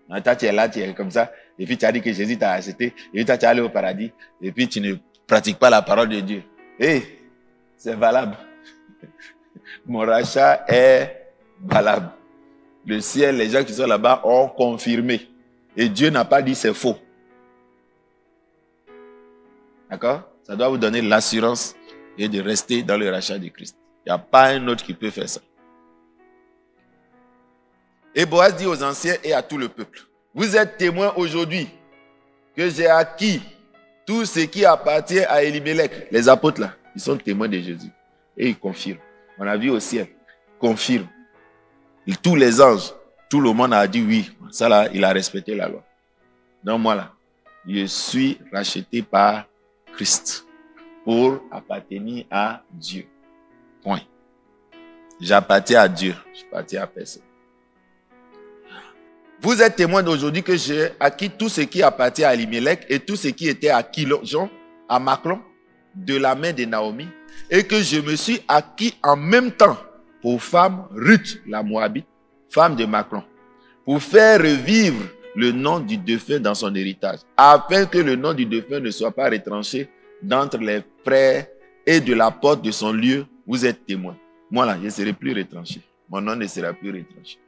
Non, toi, tu es là, tu es comme ça, et puis tu as dit que Jésus t'a racheté, et puis toi, tu es allé au paradis, et puis tu ne pratiques pas la parole de Dieu. Hé, c'est valable. Mon rachat est valable. Le ciel, les gens qui sont là-bas ont confirmé. Et Dieu n'a pas dit c'est faux. D'accord? Ça doit vous donner l'assurance et de rester dans le rachat de Christ. Il n'y a pas un autre qui peut faire ça. Et Boaz dit aux anciens et à tout le peuple, vous êtes témoins aujourd'hui que j'ai acquis tout ce qui appartient à Elimelech. Les apôtres là, ils sont témoins de Jésus. Et ils confirment. On a vu au ciel, confirme. Et tous les anges, tout le monde a dit oui. Ça là, il a respecté la loi. Donc moi là, je suis racheté par Christ pour appartenir à Dieu. Point. J'appartiens à Dieu. Je n'appartiens à personne. Vous êtes témoins d'aujourd'hui que j'ai acquis tout ce qui appartient à Elimelech et tout ce qui était à Kilon, à Maclon, de la main de Naomi, et que je me suis acquis en même temps pour femme Ruth, la Moabite, femme de Maclon, pour faire revivre le nom du défunt dans son héritage, afin que le nom du défunt ne soit pas retranché d'entre les frères et de la porte de son lieu. Vous êtes témoins. Moi là, je ne serai plus retranché. Mon nom ne sera plus retranché.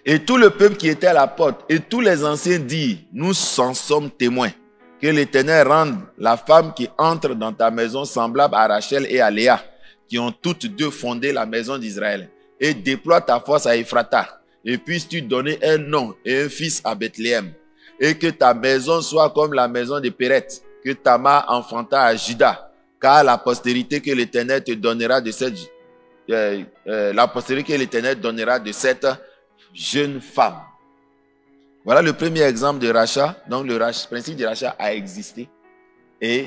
Et tout le peuple qui était à la porte et tous les anciens dirent, nous en sommes témoins, que l'Éternel rende la femme qui entre dans ta maison semblable à Rachel et à Léa, qui ont toutes deux fondé la maison d'Israël, et déploie ta force à Ephrata, et puisses-tu donner un nom et un fils à Bethléem, et que ta maison soit comme la maison de Péret, que Tamar enfanta à Juda, car la postérité que l'Éternel te donnera de cette jeune femme. Voilà le premier exemple de rachat. Donc le principe de rachat a existé. Et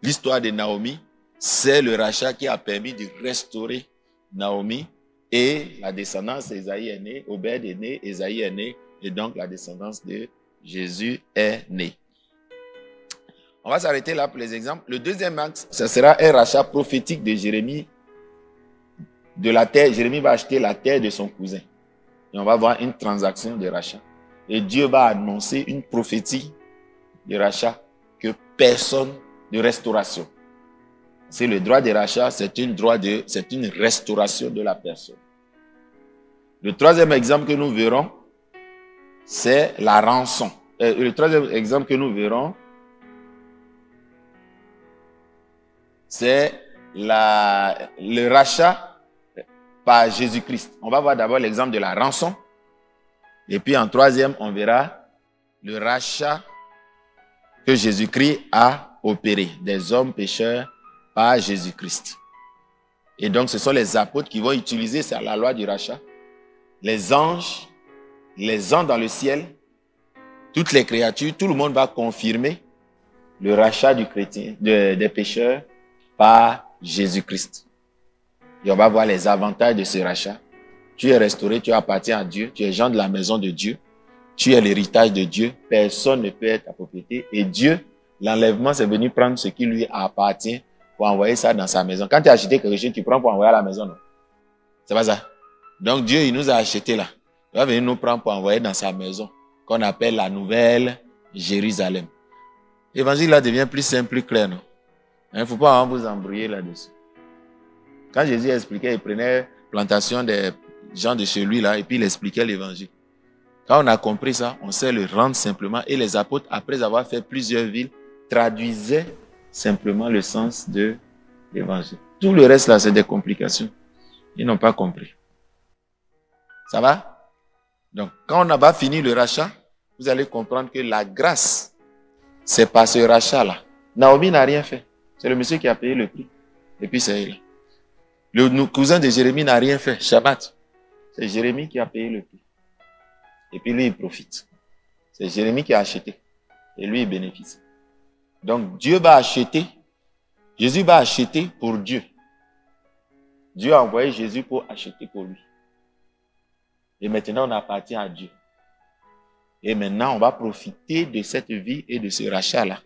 l'histoire de Naomi, c'est le rachat qui a permis de restaurer Naomi. Et la descendance d'Ésaïe est née, Obed est né, Ésaïe est né. Et donc la descendance de Jésus est née. On va s'arrêter là pour les exemples. Le deuxième axe, ce sera un rachat prophétique de Jérémie de la terre. Jérémie va acheter la terre de son cousin. Et on va voir une transaction de rachat. Et Dieu va annoncer une prophétie de rachat que personne, de restauration. C'est le droit de rachat, c'est une restauration de la personne. Le troisième exemple que nous verrons, c'est la rançon. Le troisième exemple que nous verrons, c'est le rachat par Jésus-Christ. On va voir d'abord l'exemple de la rançon. Et puis en troisième, on verra le rachat que Jésus-Christ a opéré des hommes pécheurs par Jésus-Christ. Et donc ce sont les apôtres qui vont utiliser la loi du rachat. Les anges dans le ciel, toutes les créatures, tout le monde va confirmer le rachat du chrétien, des pécheurs par Jésus-Christ. Et on va voir les avantages de ce rachat. Tu es restauré, tu appartiens à Dieu, tu es gens de la maison de Dieu, tu es l'héritage de Dieu, personne ne peut être ta propriété. Et Dieu, l'enlèvement, c'est venu prendre ce qui lui appartient pour envoyer ça dans sa maison. Quand tu as acheté quelque chose, tu prends pour envoyer à la maison, non? C'est pas ça. Donc Dieu, il nous a acheté là. Il va venir nous prendre pour envoyer dans sa maison, qu'on appelle la nouvelle Jérusalem. L'évangile là devient plus simple, plus clair, non? Il ne faut pas vous embrouiller là-dessus. Quand Jésus expliquait, il prenait plantation des gens de chez lui là, et puis il expliquait l'évangile. Quand on a compris ça, on sait le rendre simplement. Et les apôtres, après avoir fait plusieurs villes, traduisaient simplement le sens de l'évangile. Tout le reste là, c'est des complications. Ils n'ont pas compris. Ça va? Donc, quand on a fini le rachat, vous allez comprendre que la grâce, c'est par ce rachat-là. Naomi n'a rien fait. C'est le monsieur qui a payé le prix. Et puis c'est elle. Le cousin de Jérémie n'a rien fait. Shabbat. C'est Jérémie qui a payé le prix. Et puis lui, il profite. C'est Jérémie qui a acheté. Et lui, il bénéficie. Donc, Dieu va acheter. Jésus va acheter pour Dieu. Dieu a envoyé Jésus pour acheter pour lui. Et maintenant, on appartient à Dieu. Et maintenant, on va profiter de cette vie et de ce rachat-là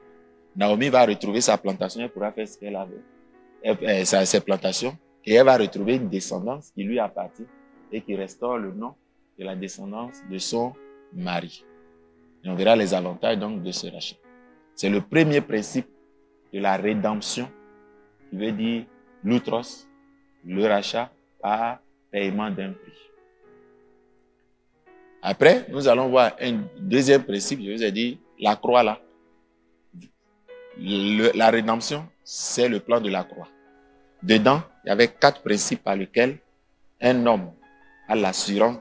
Naomi va retrouver sa plantation, elle pourra faire ce qu'elle avait, ses plantations, et elle va retrouver une descendance qui lui appartient et qui restaure le nom de la descendance de son mari. Et on verra les avantages donc de ce rachat. C'est le premier principe de la rédemption, qui veut dire l'outros, le rachat par paiement d'un prix. Après, nous allons voir un deuxième principe, je vous ai dit, la croix là. La rédemption, c'est le plan de la croix. Dedans, il y avait 4 principes par lesquels un homme a l'assurance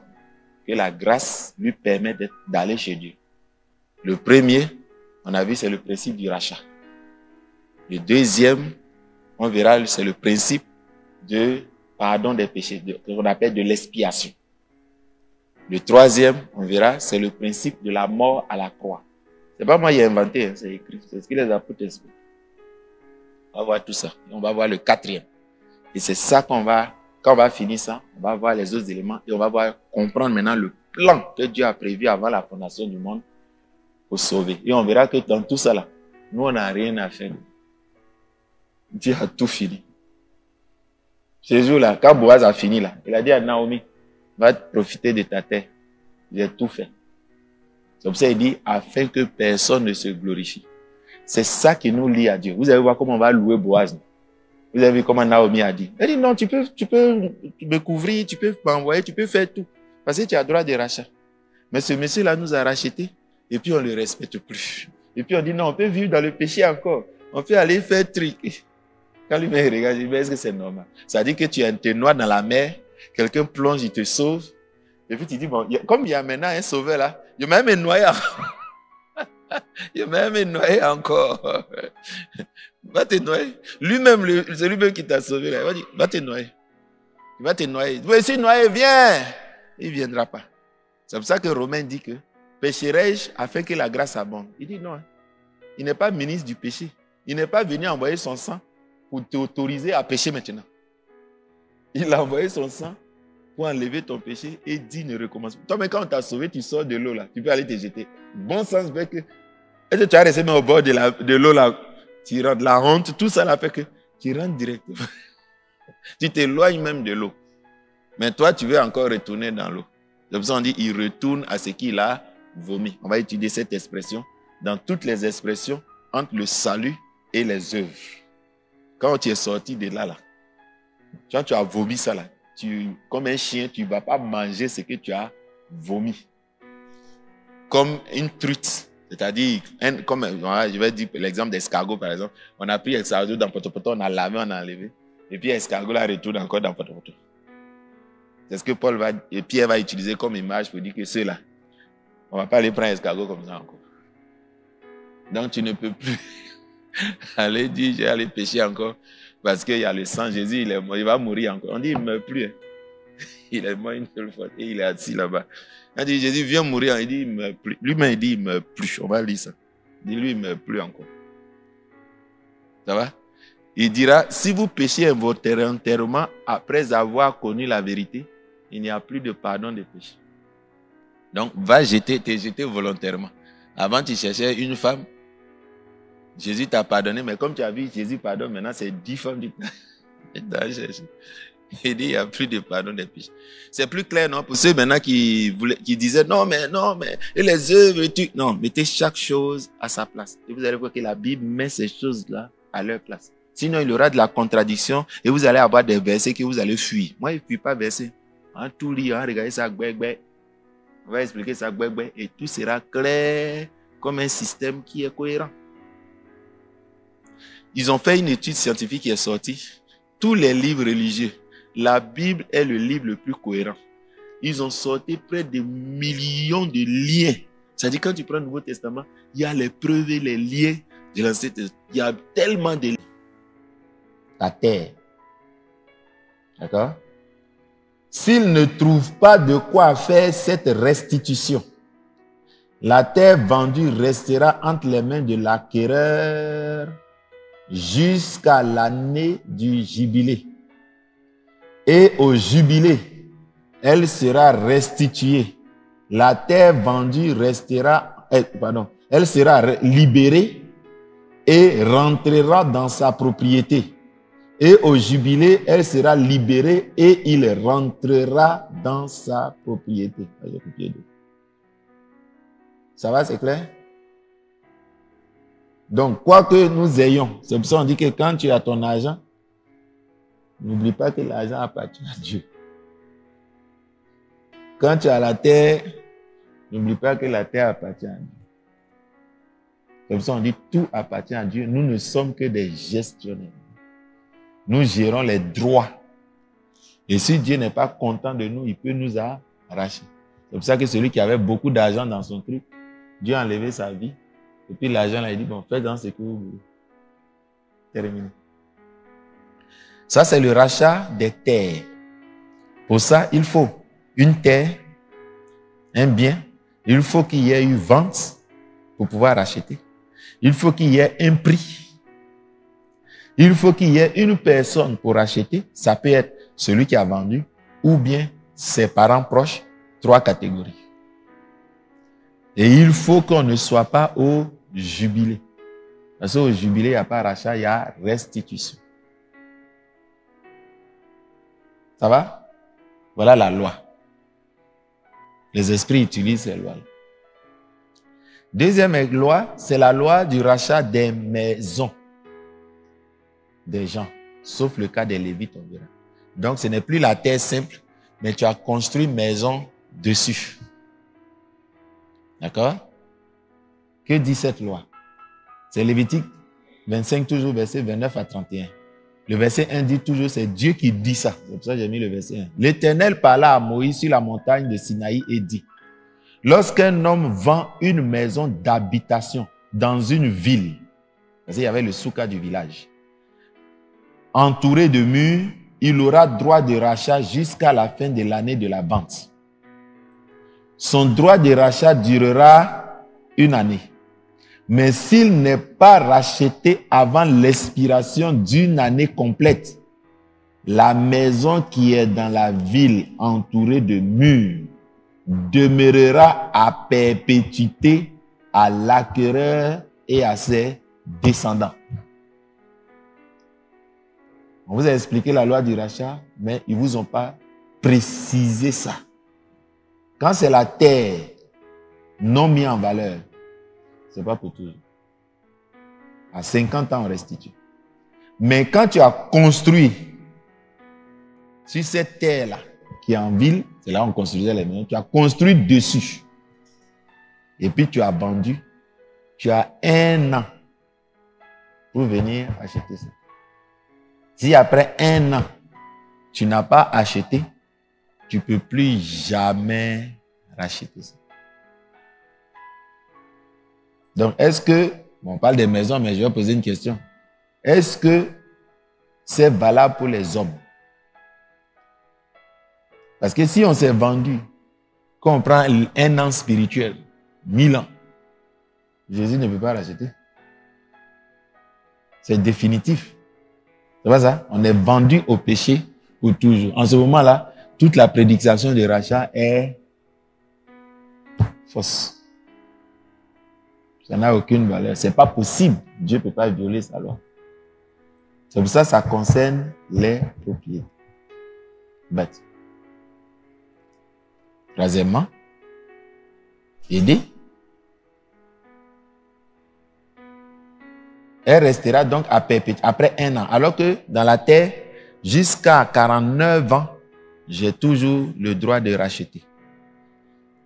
que la grâce lui permet d'aller chez Dieu. Le premier, on a vu, c'est le principe du rachat. Le deuxième, on verra, c'est le principe de pardon des péchés, qu'on appelle de l'expiation. Le troisième, on verra, c'est le principe de la mort à la croix. C'est pas moi qui ai inventé, hein, c'est écrit. C'est ce que les apôtres expliquent. On va voir tout ça. Et on va voir le quatrième. Et c'est ça quand on va finir ça, on va voir les autres éléments et on va comprendre maintenant le plan que Dieu a prévu avant la fondation du monde pour sauver. Et on verra que dans tout ça là, nous on n'a rien à faire. Dieu a tout fini. Ce jour-là, quand Boaz a fini là, il a dit à Naomi, va profiter de ta terre. J'ai tout fait. C'est pour ça qu'il dit, afin que personne ne se glorifie. C'est ça qui nous lie à Dieu. Vous allez voir comment on va louer Boaz. Vous avez vu comment Naomi a dit. Elle dit, non, tu peux me couvrir, tu peux m'envoyer, tu peux faire tout. Parce que tu as droit de rachat. Mais ce monsieur-là nous a racheté. Et puis on ne le respecte plus. Et puis on dit, non, on peut vivre dans le péché encore. On peut aller faire truc. Quand lui-même regarde, il dit, mais est-ce que c'est normal? Ça dit que tu te noies dans la mer, quelqu'un plonge, il te sauve. Et puis tu dis, bon, comme il y a maintenant un sauveur là, il m'a même noyé encore. Il m'a même noyé encore. Va te noyer. Lui-même, c'est lui-même qui t'a sauvé là. Il va dire, va te noyer. Il va te noyer. Vous êtes noyé, viens. Il ne viendra pas. C'est pour ça que Romain dit que pécherai-je afin que la grâce abonde. Il dit non. Il n'est pas ministre du péché. Il n'est pas venu envoyer son sang pour t'autoriser à pécher maintenant. Il a envoyé son sang pour enlever ton péché et dit ne recommence pas. Toi, mais quand on t'a sauvé, tu sors de l'eau là. Tu peux aller te jeter. Bon sens fait que. Est-ce que tu as resté au bord de l'eau là? Tu rentres la honte, tout ça là fait que tu rentres directement. Tu t'éloignes même de l'eau. Mais toi, tu veux encore retourner dans l'eau. C'est pour ça qu'on dit il retourne à ce qu'il a vomi. On va étudier cette expression dans toutes les expressions entre le salut et les œuvres. Quand tu es sorti de là, quand tu as vomi ça là, comme un chien, tu ne vas pas manger ce que tu as vomi. Comme une truite. C'est-à-dire, comme je vais dire l'exemple d'escargot par exemple. On a pris escargot dans potopoto, on a lavé, on a enlevé. Et puis escargot là retourne encore dans potopoto. C'est ce que Pierre va utiliser comme image pour dire que ceux-là, on ne va pas aller prendre escargot comme ça encore. Donc tu ne peux plus aller dire, j'ai allé pécher encore parce qu'il y a le sang. Jésus, il est mort, il va mourir encore. On dit, il ne meurt plus. Hein. Il est mort une seule fois et il est assis là-bas. On dit, Jésus vient mourir. Il dit, il ne meurt plus. Lui-même, il dit, il ne meurt plus. On va lire ça. Il dit, lui, il ne meurt plus encore. Ça va? Il dira, si vous péchez involontairement après avoir connu la vérité, il n'y a plus de pardon des péchés. Donc, va te jeter volontairement. Avant, tu cherchais une femme. Jésus t'a pardonné, mais comme tu as vu, Jésus pardonne, maintenant c'est 10 femmes du cherché. Il dit, il n'y a plus de pardon des péchés. C'est plus clair, non? Pour ceux maintenant qui disaient, non, mais, et les œuvres, non, mettez chaque chose à sa place. Et vous allez voir que la Bible met ces choses-là à leur place. Sinon, il y aura de la contradiction et vous allez avoir des versets que vous allez fuir. Moi, je ne fuis pas versets. En tout lit, regardez ça, on va expliquer ça, et tout sera clair comme un système qui est cohérent. Ils ont fait une étude scientifique qui est sortie. Tous les livres religieux, la Bible est le livre le plus cohérent. Ils ont sorti près de millions de liens. C'est-à-dire quand tu prends le Nouveau Testament, il y a les preuves et les liens de l'Ancien Testament. Il y a tellement de liens. La terre. D'accord? S'ils ne trouvent pas de quoi faire cette restitution, la terre vendue restera entre les mains de l'acquéreur jusqu'à l'année du jubilé. Et au jubilé, elle sera restituée. La terre vendue elle sera libérée et rentrera dans sa propriété. Et au jubilé, elle sera libérée et il rentrera dans sa propriété. Ça va, c'est clair? Donc, quoi que nous ayons, c'est pour ça qu'on dit que quand tu as ton argent, n'oublie pas que l'argent appartient à Dieu. Quand tu as la terre, n'oublie pas que la terre appartient à Dieu. C'est pour ça qu'on dit tout appartient à Dieu. Nous ne sommes que des gestionnaires. Nous gérons les droits. Et si Dieu n'est pas content de nous, il peut nous arracher. C'est pour ça que celui qui avait beaucoup d'argent dans son truc, Dieu a enlevé sa vie. Et puis l'argent, là, il dit, bon, faites dans ce que vous voulez. Terminé. Ça, c'est le rachat des terres. Pour ça, il faut une terre, un bien. Il faut qu'il y ait eu vente pour pouvoir racheter. Il faut qu'il y ait un prix. Il faut qu'il y ait une personne pour acheter. Ça peut être celui qui a vendu ou bien ses parents proches. 3 catégories. Et il faut qu'on ne soit pas au jubilé. Parce qu'au jubilé, il n'y a pas rachat, il y a restitution. Ça va? Voilà la loi. Les esprits utilisent ces lois-là. Deuxième loi, c'est la loi du rachat des maisons des gens, sauf le cas des Lévites, on verra. Donc, ce n'est plus la terre simple, mais tu as construit une maison dessus. D'accord? Que dit cette loi? C'est Lévitique 25, toujours verset 29 à 31. Le verset 1 dit toujours, c'est Dieu qui dit ça. C'est pour ça que j'ai mis le verset 1. L'Éternel parla à Moïse sur la montagne de Sinaï et dit, lorsqu'un homme vend une maison d'habitation dans une ville, parce qu'il y avait le souka du village, entouré de murs, il aura droit de rachat jusqu'à la fin de l'année de la vente. Son droit de rachat durera 1 année. Mais s'il n'est pas racheté avant l'expiration d'1 année complète, la maison qui est dans la ville entourée de murs demeurera à perpétuité à l'acquéreur et à ses descendants. On vous a expliqué la loi du rachat, mais ils ne vous ont pas précisé ça. Quand c'est la terre non mise en valeur, ce n'est pas pour toujours. À 50 ans, on restitue. Mais quand tu as construit sur cette terre-là, qui est en ville, c'est là où on construisait les maisons, tu as construit dessus. Et puis tu as vendu. Tu as 1 an pour venir acheter ça. Si après 1 an, tu n'as pas acheté, tu ne peux plus jamais racheter ça. Donc, est-ce que, bon, on parle des maisons, mais je vais poser une question. Est-ce que c'est valable pour les hommes? Parce que si on s'est vendu, quand on prend 1 an spirituel, 1000 ans, Jésus ne peut pas racheter. C'est définitif. C'est pas ça? On est vendu au péché pour toujours. En ce moment-là, toute la prédication de rachat est fausse. Ça n'a aucune valeur. C'est pas possible. Dieu ne peut pas violer sa loi. C'est pour ça que ça concerne les propriétés. Bête. Troisièmement, aider. Elle restera donc à perpétuité après 1 an. Alors que dans la terre, jusqu'à 49 ans, j'ai toujours le droit de racheter.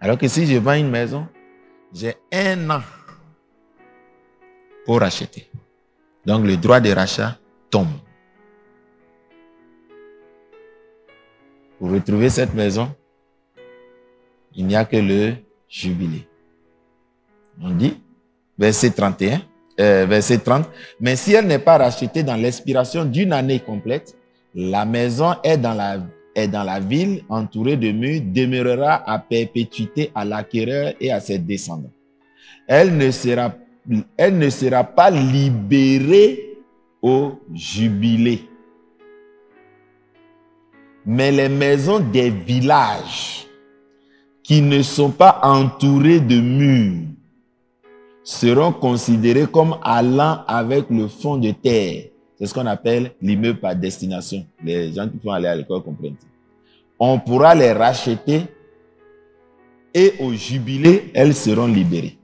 Alors que si je vends une maison, j'ai 1 an pour racheter. Donc le droit de rachat tombe. Pour retrouver cette maison, il n'y a que le jubilé. On dit, verset 31. Verset 30. Mais si elle n'est pas rachetée dans l'expiration d'1 année complète, la maison est dans la ville, entourée de murs, demeurera à perpétuité à l'acquéreur et à ses descendants. Elle ne sera pas libérée au jubilé. Mais les maisons des villages qui ne sont pas entourées de murs seront considérés comme allant avec le fond de terre. C'est ce qu'on appelle l'immeuble par destination. Les gens qui vont aller à l'école comprennent. On pourra les racheter et au jubilé, elles seront libérées.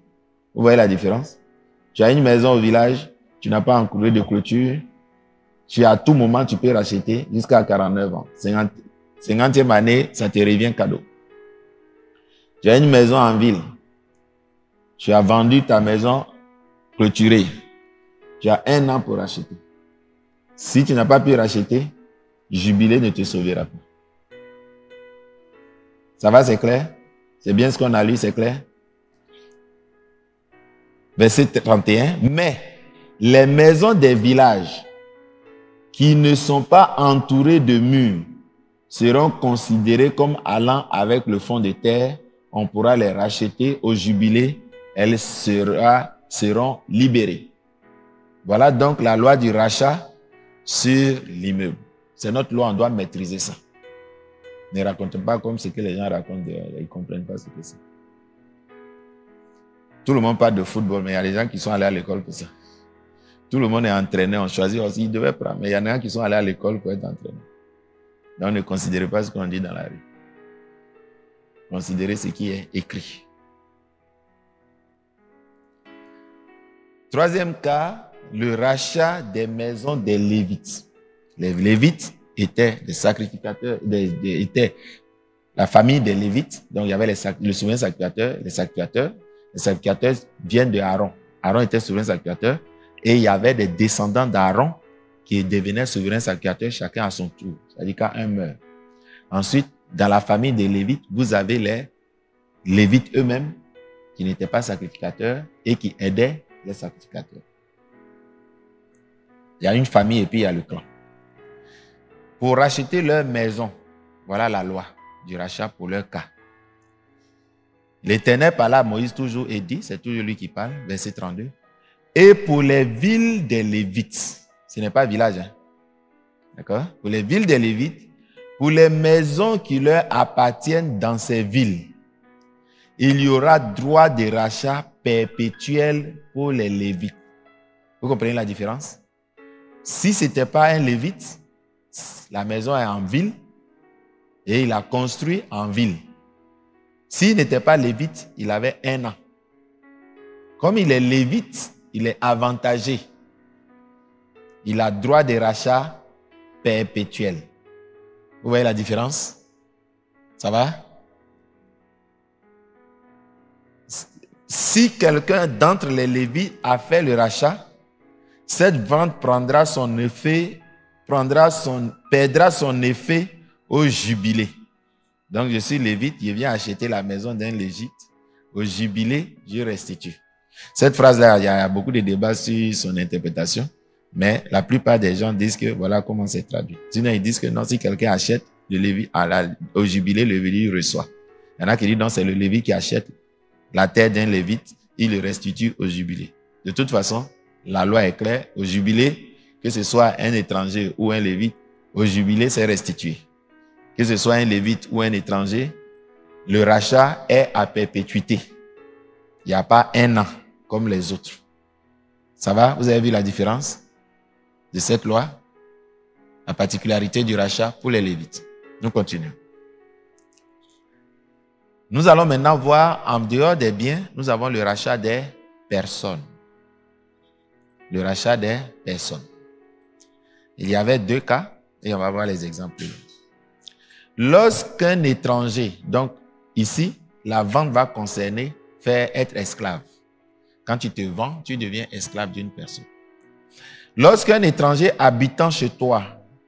Vous voyez la différence? Tu as une maison au village, tu n'as pas encouru de clôture, à tout moment, tu peux racheter jusqu'à 49 ans. 50e année, ça te revient cadeau. Tu as une maison en ville. Tu as vendu ta maison clôturée. Tu as 1 an pour racheter. Si tu n'as pas pu racheter, jubilé ne te sauvera pas. Ça va, c'est clair? C'est bien ce qu'on a lu, c'est clair? Verset 31. Mais les maisons des villages qui ne sont pas entourées de murs seront considérées comme allant avec le fond de terre. On pourra les racheter au jubilé. Elles seront libérées. Voilà donc la loi du rachat sur l'immeuble. C'est notre loi, on doit maîtriser ça. Ne racontez pas comme ce que les gens racontent, ils ne comprennent pas ce que c'est. Tout le monde parle de football, mais il y a des gens qui sont allés à l'école pour ça. Tout le monde est entraîné, on choisit aussi, ils devaient prendre, mais il y en a qui sont allés à l'école pour être entraînés. Donc ne considérez pas ce qu'on dit dans la rue. Considérez ce qui est écrit. Troisième cas, le rachat des maisons des Lévites. Les Lévites étaient des sacrificateurs, étaient la famille des Lévites. Donc il y avait le souverain sacrificateur, les sacrificateurs. Les sacrificateurs viennent de Aaron. Aaron était souverain sacrificateur et il y avait des descendants d'Aaron qui devenaient souverains sacrificateurs chacun à son tour. C'est-à-dire quand un meurt. Ensuite, dans la famille des Lévites, vous avez les Lévites eux-mêmes qui n'étaient pas sacrificateurs et qui aidaient les sacrificateurs. Il y a une famille et puis il y a le clan. Pour racheter leur maison, voilà la loi du rachat pour leur cas. L'Éternel parla à Moïse toujours et dit, c'est toujours lui qui parle, verset 32. Et pour les villes des Lévites, ce n'est pas village, hein? D'accord? Pour les villes des Lévites, pour les maisons qui leur appartiennent dans ces villes, il y aura droit de rachat perpétuel pour les Lévites. Vous comprenez la différence? Si ce n'était pas un Lévite, la maison est en ville et il a construit en ville. S'il n'était pas Lévite, il avait 1 an. Comme il est Lévite, il est avantagé. Il a droit de rachat perpétuel. Vous voyez la différence? Ça va? Si quelqu'un d'entre les Lévites a fait le rachat, cette vente perdra son effet au jubilé. Donc, je suis Lévite, je viens acheter la maison d'un Lévite. Au jubilé, je restitue. Cette phrase-là, il y a beaucoup de débats sur son interprétation, mais la plupart des gens disent que voilà comment c'est traduit. Sinon, ils disent que non, si quelqu'un achète le Lévite au jubilé, le Lévite reçoit. Il y en a qui disent non, c'est le Lévite qui achète la terre d'un Lévite, il le restitue au jubilé. De toute façon, la loi est claire. Au jubilé, que ce soit un étranger ou un Lévite, au jubilé, c'est restitué. Que ce soit un Lévite ou un étranger, le rachat est à perpétuité. Il n'y a pas 1 an comme les autres. Ça va? Vous avez vu la différence de cette loi? La particularité du rachat pour les Lévites. Nous continuons. Nous allons maintenant voir, en dehors des biens, nous avons le rachat des personnes. Le rachat des personnes. Il y avait 2 cas et on va voir les exemples. Lorsqu'un étranger, donc ici, la vente va concerner faire être esclave. Quand tu te vends, tu deviens esclave d'une personne. Lorsqu'un étranger habitant chez toi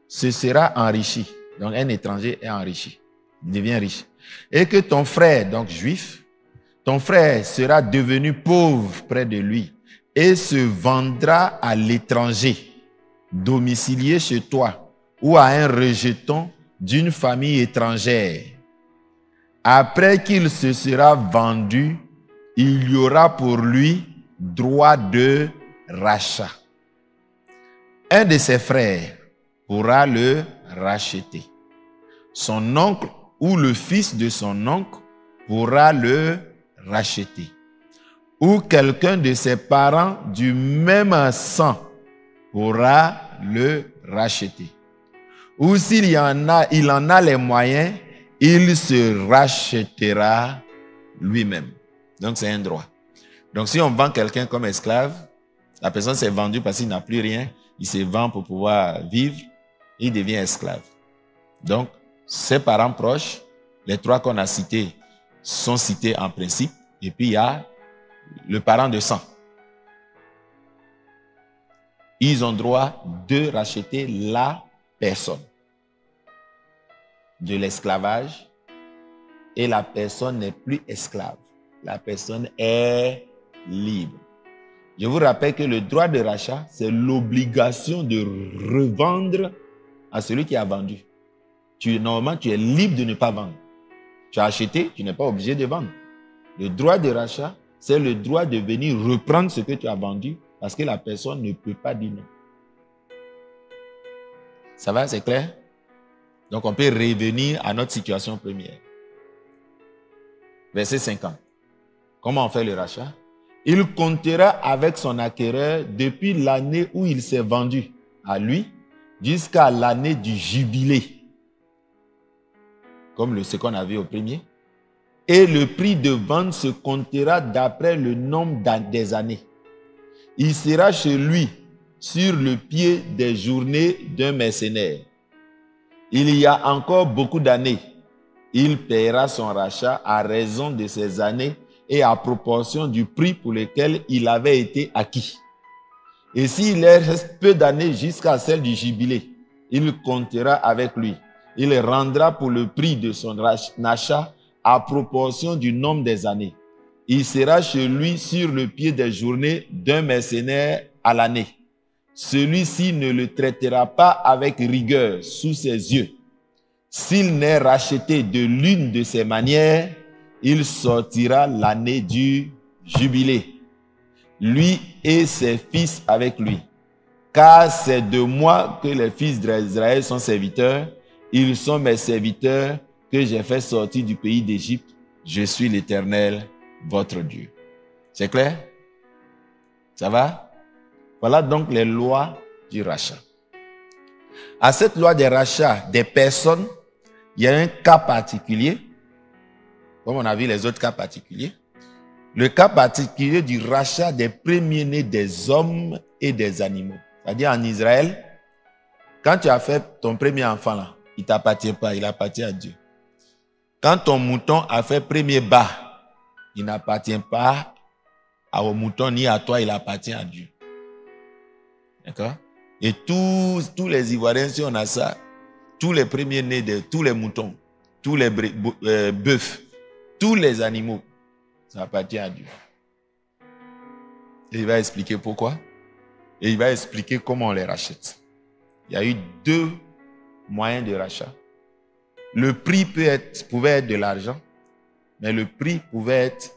se sera enrichi, donc un étranger est enrichi, il devient riche, et que ton frère, donc juif, ton frère sera devenu pauvre près de lui et se vendra à l'étranger, domicilié chez toi ou à un rejeton d'une famille étrangère. Après qu'il se sera vendu, il y aura pour lui droit de rachat. Un de ses frères pourra le racheter. Son oncle ou le fils de son oncle pourra le racheter. ou quelqu'un de ses parents du même sang pourra le racheter. Ou s'il en a les moyens, il se rachètera lui-même. Donc c'est un droit. Donc si on vend quelqu'un comme esclave, la personne s'est vendue parce qu'il n'a plus rien, il se vend pour pouvoir vivre, il devient esclave. Donc ses parents proches, les trois qu'on a cités, sont cités en principe, et puis il y a le parent de sang. Ils ont droit de racheter la personne de l'esclavage, et la personne n'est plus esclave. La personne est libre. Je vous rappelle que le droit de rachat, c'est l'obligation de revendre à celui qui a vendu. Normalement, tu es libre de ne pas vendre. Tu as acheté, tu n'es pas obligé de vendre. Le droit de rachat, c'est le droit de venir reprendre ce que tu as vendu parce que la personne ne peut pas dire non. Ça va, c'est clair? Donc, on peut revenir à notre situation première. Verset 50. Comment on fait le rachat? Il comptera avec son acquéreur depuis l'année où il s'est vendu à lui jusqu'à l'année du jubilé, comme ce qu'on avait au premier. Et le prix de vente se comptera d'après le nombre des années. Il sera chez lui sur le pied des journées d'un mercenaire. Il y a encore beaucoup d'années. Il paiera son rachat à raison de ces années et à proportion du prix pour lequel il avait été acquis. Et s'il reste peu d'années jusqu'à celle du jubilé, il comptera avec lui. Il rendra pour le prix de son achat à proportion du nombre des années. Il sera chez lui sur le pied des journées d'un mercenaire à l'année. Celui-ci ne le traitera pas avec rigueur sous ses yeux. S'il n'est racheté de l'une de ces manières, il sortira l'année du jubilé, lui et ses fils avec lui. Car c'est de moi que les fils d'Israël sont serviteurs. Ils sont mes serviteurs que j'ai fait sortir du pays d'Égypte. Je suis l'Éternel, votre Dieu. C'est clair? Ça va? Voilà donc les lois du rachat. À cette loi des rachats des personnes, il y a un cas particulier, comme on a vu les autres cas particuliers. Le cas particulier du rachat des premiers-nés des hommes et des animaux. C'est-à-dire en Israël, quand tu as fait ton premier enfant là, il ne t'appartient pas, il appartient à Dieu. Quand ton mouton a fait premier bas, il n'appartient pas au mouton ni à toi, il appartient à Dieu. D'accord? Et tous les Ivoiriens, si on a ça, tous les premiers-nés de tous les moutons, tous les bœufs, tous les animaux, ça appartient à Dieu. Et il va expliquer pourquoi. Et il va expliquer comment on les rachète. Il y a eu deux moyens de rachat. Le prix pouvait être de l'argent, mais le prix pouvait être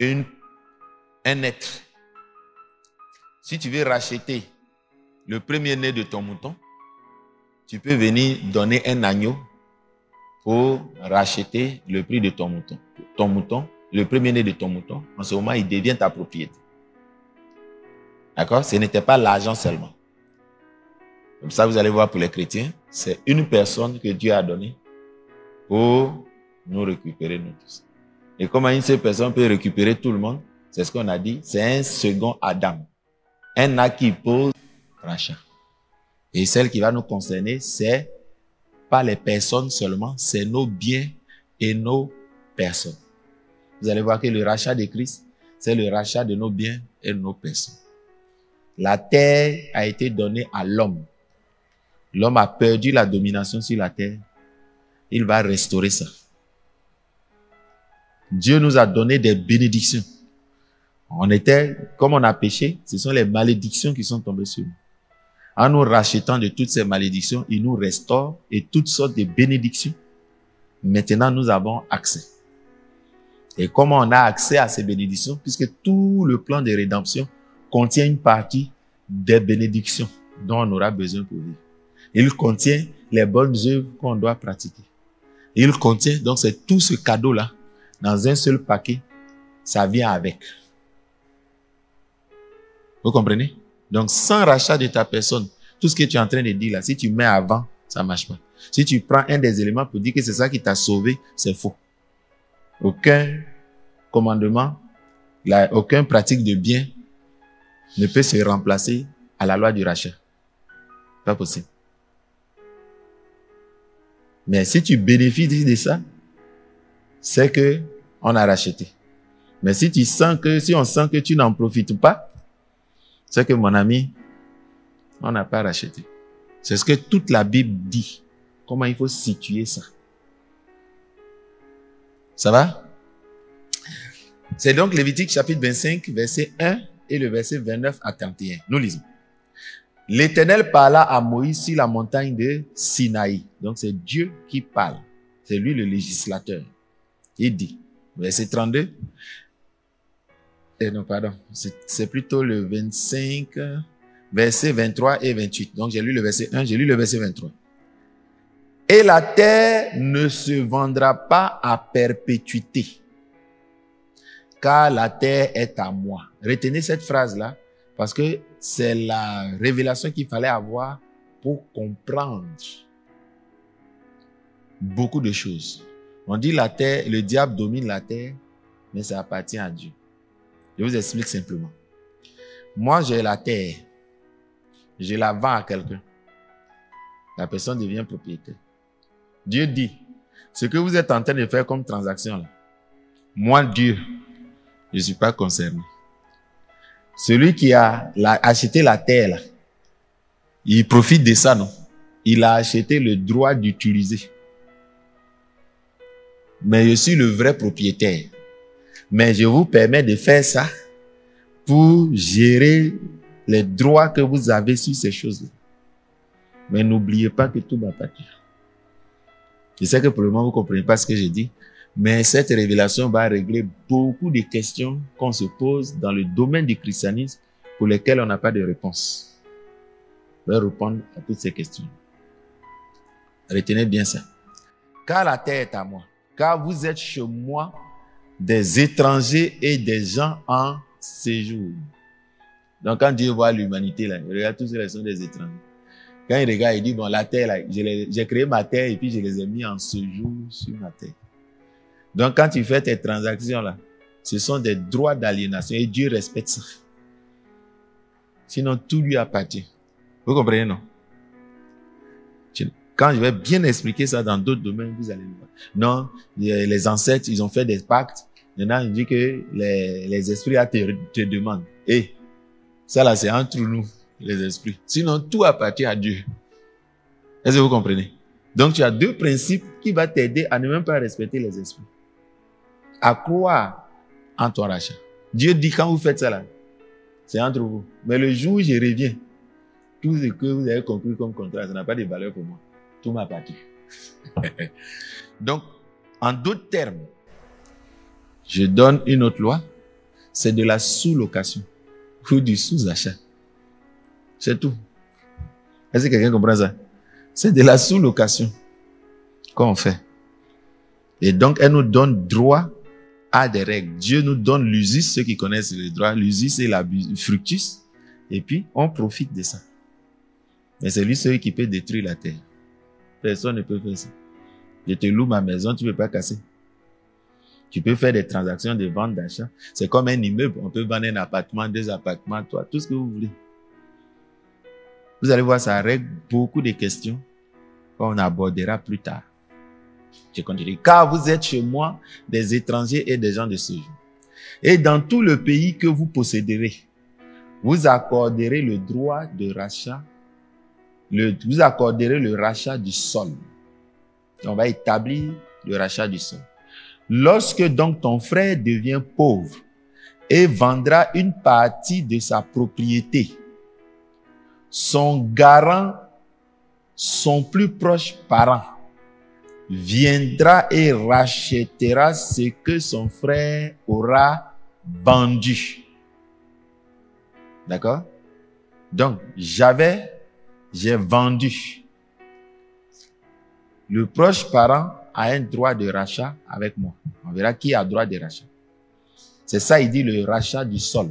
un être. Si tu veux racheter le premier-né de ton mouton, tu peux venir donner un agneau pour racheter le prix de ton mouton. Ton mouton, le premier-né de ton mouton, en ce moment, il devient ta propriété. D'accord? Ce n'était pas l'argent seulement. Comme ça, vous allez voir pour les chrétiens, c'est une personne que Dieu a donnée pour nous récupérer nous tous. Et comment une seule personne peut récupérer tout le monde? C'est ce qu'on a dit, c'est un second Adam. Un acte qui pose rachat. Et celle qui va nous concerner, c'est pas les personnes seulement, c'est nos biens et nos personnes. Vous allez voir que le rachat de Christ, c'est le rachat de nos biens et de nos personnes. La terre a été donnée à l'homme. L'homme a perdu la domination sur la terre. Il va restaurer ça. Dieu nous a donné des bénédictions. Comme on a péché, ce sont les malédictions qui sont tombées sur nous. En nous rachetant de toutes ces malédictions, il nous restaure et toutes sortes de bénédictions. Maintenant, nous avons accès. Et comment on a accès à ces bénédictions? Puisque tout le plan de rédemption contient une partie des bénédictions dont on aura besoin pour vivre. Il contient les bonnes œuvres qu'on doit pratiquer. Il contient, donc c'est tout ce cadeau-là, dans un seul paquet, ça vient avec. Vous comprenez? Donc, sans rachat de ta personne, tout ce que tu es en train de dire là, si tu mets avant, ça ne marche pas. Si tu prends un des éléments pour dire que c'est ça qui t'a sauvé, c'est faux. Aucun commandement, aucun pratique de bien ne peut se remplacer à la loi du rachat. Pas possible. Mais si tu bénéficies de ça, c'est que on a racheté. Mais si on sent que tu n'en profites pas, c'est que mon ami, on n'a pas racheté. C'est ce que toute la Bible dit. Comment il faut situer ça. Ça va? C'est donc Lévitique chapitre 25, verset 1 et le verset 29 à 31. Nous lisons. L'Éternel parla à Moïse sur la montagne de Sinaï. Donc c'est Dieu qui parle. C'est lui le législateur. Il dit, verset 32. Non, pardon. C'est plutôt le 25, verset 23 et 28. Donc j'ai lu le verset 1, j'ai lu le verset 23. Et la terre ne se vendra pas à perpétuité, car la terre est à moi. Retenez cette phrase-là, parce que c'est la révélation qu'il fallait avoir pour comprendre beaucoup de choses. On dit la terre, le diable domine la terre, mais ça appartient à Dieu. Je vous explique simplement. Moi, j'ai la terre. Je la vends à quelqu'un. La personne devient propriétaire. Dieu dit, ce que vous êtes en train de faire comme transaction, là, moi, Dieu, je ne suis pas concerné. Celui qui a acheté la terre, là, il profite de ça, non? Il a acheté le droit d'utiliser. Mais je suis le vrai propriétaire. Mais je vous permets de faire ça pour gérer les droits que vous avez sur ces choses-là. Mais n'oubliez pas que tout m'appartient. Je sais que pour le moment, vous ne comprenez pas ce que je dis, mais cette révélation va régler beaucoup de questions qu'on se pose dans le domaine du christianisme pour lesquelles on n'a pas de réponse. Je vais répondre à toutes ces questions. Retenez bien ça. Car la terre est à moi, car vous êtes chez moi des étrangers et des gens en séjour. Donc quand Dieu voit l'humanité, là, il regarde tous ceux qui sont des étrangers. Quand il regarde, il dit, bon, la terre, là, j'ai créé ma terre et puis je les ai mis en séjour sur ma terre. Donc quand tu fais tes transactions, là, ce sont des droits d'aliénation et Dieu respecte ça. Sinon, tout lui appartient. Vous comprenez, non? Quand je vais bien expliquer ça dans d'autres domaines, vous allez le voir. Non, les ancêtres, ils ont fait des pactes. Maintenant, il dit que les esprits te demandent. Et ça là, c'est entre nous, les esprits. Sinon, tout appartient à Dieu. Est-ce que vous comprenez? Donc, tu as deux principes qui vont t'aider à ne même pas respecter les esprits. À croire en ton rachat. Dieu dit, quand vous faites ça là, c'est entre vous. Mais le jour où je reviens, tout ce que vous avez conclu comme contrat, ça n'a pas de valeur pour moi. Tout m'appartient. Donc, en d'autres termes, je donne une autre loi, c'est de la sous-location ou du sous-achat. C'est tout. Est-ce que quelqu'un comprend ça? C'est de la sous-location qu'on fait. Et donc, elle nous donne droit à des règles. Dieu nous donne l'usus, ceux qui connaissent les droits, l'usus et la fructus, et puis on profite de ça. Mais c'est lui celui qui peut détruire la terre. Personne ne peut faire ça. Je te loue ma maison, tu ne peux pas casser. Tu peux faire des transactions de vente, d'achat. C'est comme un immeuble. On peut vendre un appartement, 2 appartements, toi, tout ce que vous voulez. Vous allez voir, ça règle beaucoup de questions qu'on abordera plus tard. Je continue. Car vous êtes chez moi des étrangers et des gens de séjour. Et dans tout le pays que vous posséderez, vous accorderez le droit de rachat. Vous accorderez le rachat du sol. On va établir le rachat du sol. Lorsque donc ton frère devient pauvre et vendra une partie de sa propriété, son garant, son plus proche parent, viendra et rachètera ce que son frère aura vendu. D'accord? Donc, j'ai vendu. Le proche parent a un droit de rachat avec moi. On verra qui a droit de rachat. C'est ça, il dit le rachat du sol.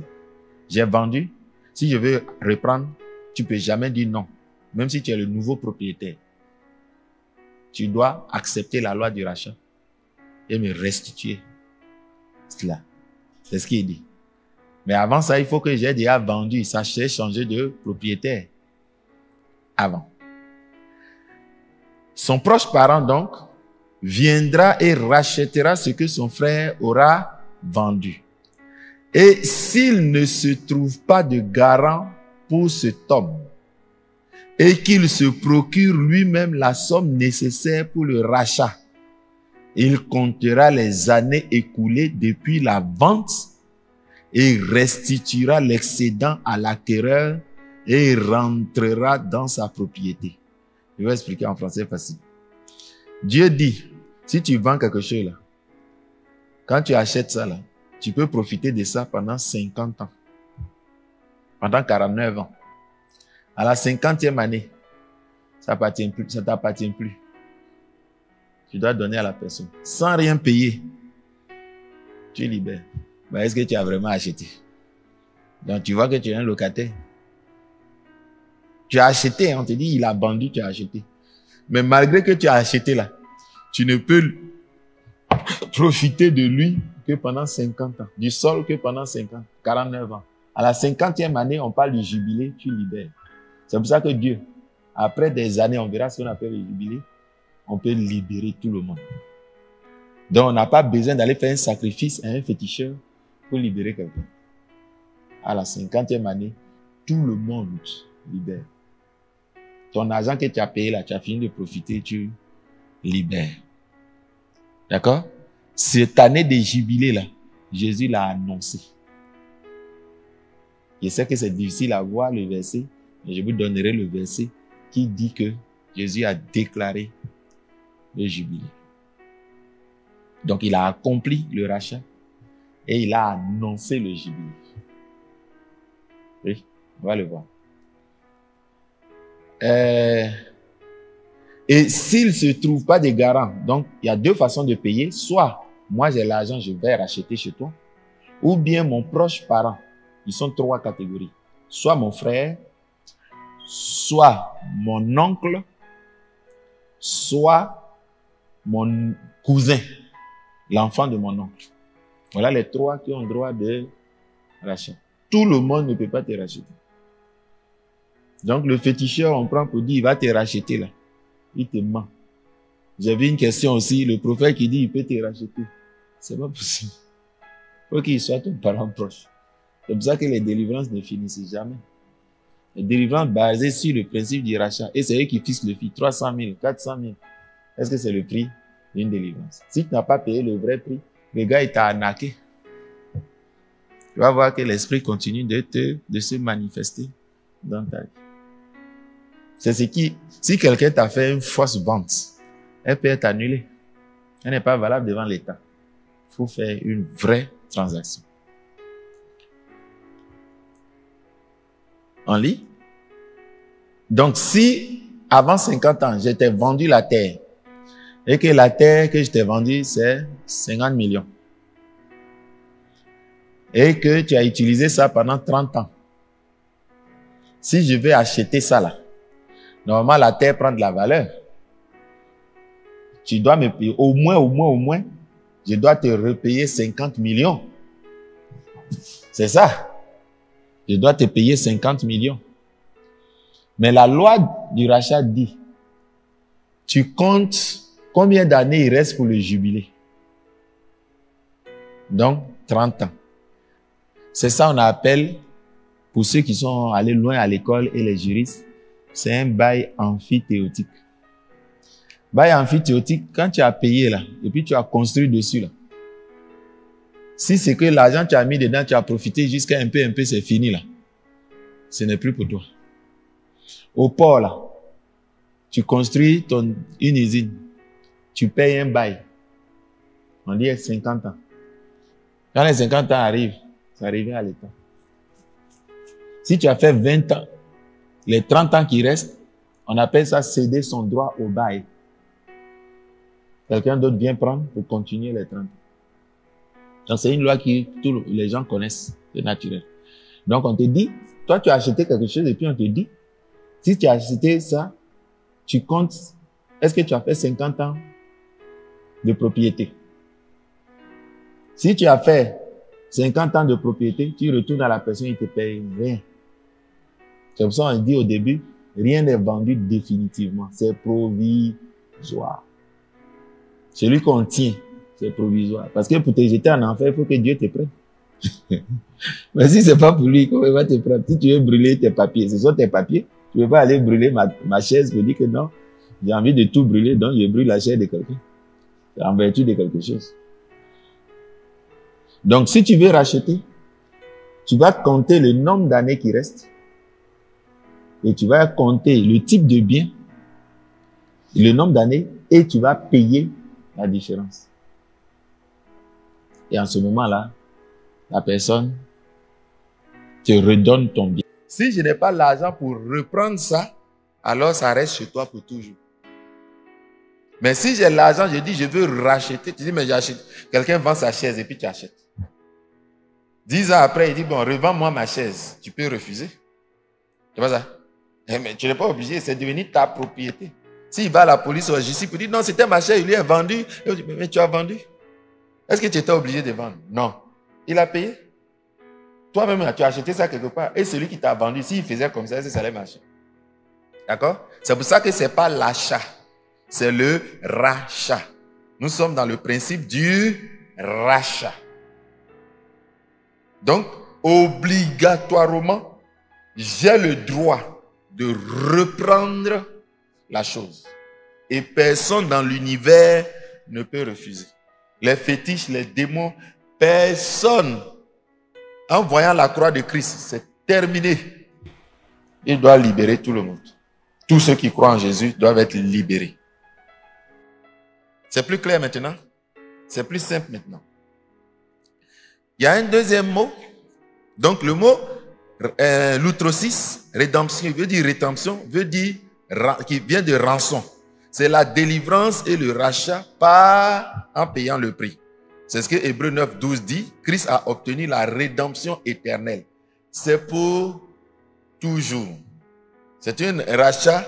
J'ai vendu. Si je veux reprendre, tu peux jamais dire non. Même si tu es le nouveau propriétaire. Tu dois accepter la loi du rachat et me restituer cela. C'est ce qu'il dit. Mais avant ça, il faut que j'ai déjà vendu. Ça, j'ai changé de propriétaire. Avant. Son proche parent, donc, viendra et rachètera ce que son frère aura vendu. Et s'il ne se trouve pas de garant pour cet homme, et qu'il se procure lui-même la somme nécessaire pour le rachat, il comptera les années écoulées depuis la vente et restituera l'excédent à l'acquéreur et rentrera dans sa propriété. Je vais expliquer en français facile. Dieu dit, si tu vends quelque chose là, quand tu achètes ça là, tu peux profiter de ça pendant 50 ans. Pendant 49 ans. À la 50e année, ça t'appartient plus. Tu dois donner à la personne. Sans rien payer. Tu libères. Mais est-ce que tu as vraiment acheté? Donc tu vois que tu es un locataire. Tu as acheté, on te dit, il a vendu, tu as acheté. Mais malgré que tu as acheté là, tu ne peux profiter de lui que pendant 50 ans. Du sol que pendant 49 ans. À la 50e année, on parle du jubilé, tu libères. C'est pour ça que Dieu, après des années, on verra ce qu'on appelle le jubilé, on peut libérer tout le monde. Donc, on n'a pas besoin d'aller faire un sacrifice à un féticheur pour libérer quelqu'un. À la 50e année, tout le monde libère. Ton argent que tu as payé là, tu as fini de profiter, tu libères. D'accord? Cette année de jubilé là, Jésus l'a annoncé. Je sais que c'est difficile à voir le verset, mais je vous donnerai le verset qui dit que Jésus a déclaré le jubilé. Donc il a accompli le rachat et il a annoncé le jubilé. Oui, on va le voir. Et s'il ne se trouve pas de garant, donc il y a deux façons de payer. Soit moi j'ai l'argent, je vais racheter chez toi, ou bien mon proche parent. Ils sont trois catégories. Soit mon frère, soit mon oncle, soit mon cousin, l'enfant de mon oncle. Voilà les trois qui ont droit de rachat. Tout le monde ne peut pas te racheter. Donc le féticheur, on prend pour dire, il va te racheter là. Il te ment. J'avais une question aussi, le prophète qui dit, il peut te racheter. C'est pas possible. Il faut qu'il soit ton parent proche. C'est pour ça que les délivrances ne finissent jamais. Les délivrances basées sur le principe du rachat. Et c'est eux qui fixent le prix. 300 000, 400 000. Est-ce que c'est le prix d'une délivrance? Si tu n'as pas payé le vrai prix, le gars, il t'a arnaqué. Tu vas voir que l'esprit continue de se manifester dans ta vie. C'est ce qui, si quelqu'un t'a fait une fausse vente, elle peut être annulée. Elle n'est pas valable devant l'État. Il faut faire une vraie transaction. On lit? Donc, si avant 50 ans, je t'ai vendu la terre et que la terre que je t'ai vendue, c'est 50 millions et que tu as utilisé ça pendant 30 ans, si je vais acheter ça là, normalement, la terre prend de la valeur. Tu dois me payer au moins, je dois te repayer 50 millions. C'est ça. Je dois te payer 50 millions. Mais la loi du rachat dit, tu comptes combien d'années il reste pour le jubilé. Donc, 30 ans. C'est ça on appelle, pour ceux qui sont allés loin à l'école et les juristes, c'est un bail amphithéotique. Bail amphithéotique, quand tu as payé là, et puis tu as construit dessus là. Si c'est que l'argent que tu as mis dedans, tu as profité jusqu'à un peu, c'est fini là. Ce n'est plus pour toi. Au port là, tu construis une usine, tu payes un bail. On dit 50 ans. Quand les 50 ans arrivent, ça revient à l'État. Si tu as fait 20 ans, les 30 ans qui restent, on appelle ça céder son droit au bail. Quelqu'un d'autre vient prendre pour continuer les 30 ans. Donc, c'est une loi que tous les gens connaissent, c'est naturel. Donc, on te dit, toi, tu as acheté quelque chose et puis on te dit, si tu as acheté ça, tu comptes, est-ce que tu as fait 50 ans de propriété? Si tu as fait 50 ans de propriété, tu retournes à la personne, il te paye rien. C'est pour ça qu'on dit au début, rien n'est vendu définitivement. C'est provisoire. Celui qu'on tient, c'est provisoire. Parce que pour te jeter en enfer, il faut que Dieu te prenne. Mais si c'est pas pour lui, comment il va te prendre? Si tu veux brûler tes papiers, ce sont tes papiers. Tu veux pas aller brûler ma chaise pour dire que non, j'ai envie de tout brûler, donc je brûle la chaise de quelqu'un. C'est en vertu de quelque chose. Donc, si tu veux racheter, tu vas compter le nombre d'années qui restent et tu vas compter le type de bien, le nombre d'années et tu vas payer la différence. Et en ce moment-là, la personne te redonne ton bien. Si je n'ai pas l'argent pour reprendre ça, alors ça reste chez toi pour toujours. Mais si j'ai l'argent, je dis je veux racheter. Tu dis mais j'achète. Quelqu'un vend sa chaise et puis tu achètes. 10 ans après, il dit bon, revends-moi ma chaise. Tu peux refuser. C'est pas ça? Mais tu n'es pas obligé, c'est devenu ta propriété. S'il va à la police ou à la justice pour dire non, c'était ma chaise, il lui a vendu. Il dit mais tu as vendu? Est-ce que tu étais obligé de vendre? Non. Il a payé. Toi-même, tu as acheté ça quelque part. Et celui qui t'a vendu, s'il faisait comme ça allait marcher. D'accord? C'est pour ça que ce n'est pas l'achat. C'est le rachat. Nous sommes dans le principe du rachat. Donc, obligatoirement, j'ai le droit de reprendre la chose. Et personne dans l'univers ne peut refuser. Les fétiches, les démons, personne. En voyant la croix de Christ, c'est terminé. Il doit libérer tout le monde. Tous ceux qui croient en Jésus doivent être libérés. C'est plus clair maintenant? C'est plus simple maintenant. Il y a un deuxième mot. Donc le mot loutrosis, rédemption, veut dire rédemption, veut dire qui vient de rançon. C'est la délivrance et le rachat en payant le prix. C'est ce que Hébreux 9, 12 dit. Christ a obtenu la rédemption éternelle. C'est pour toujours. C'est un rachat.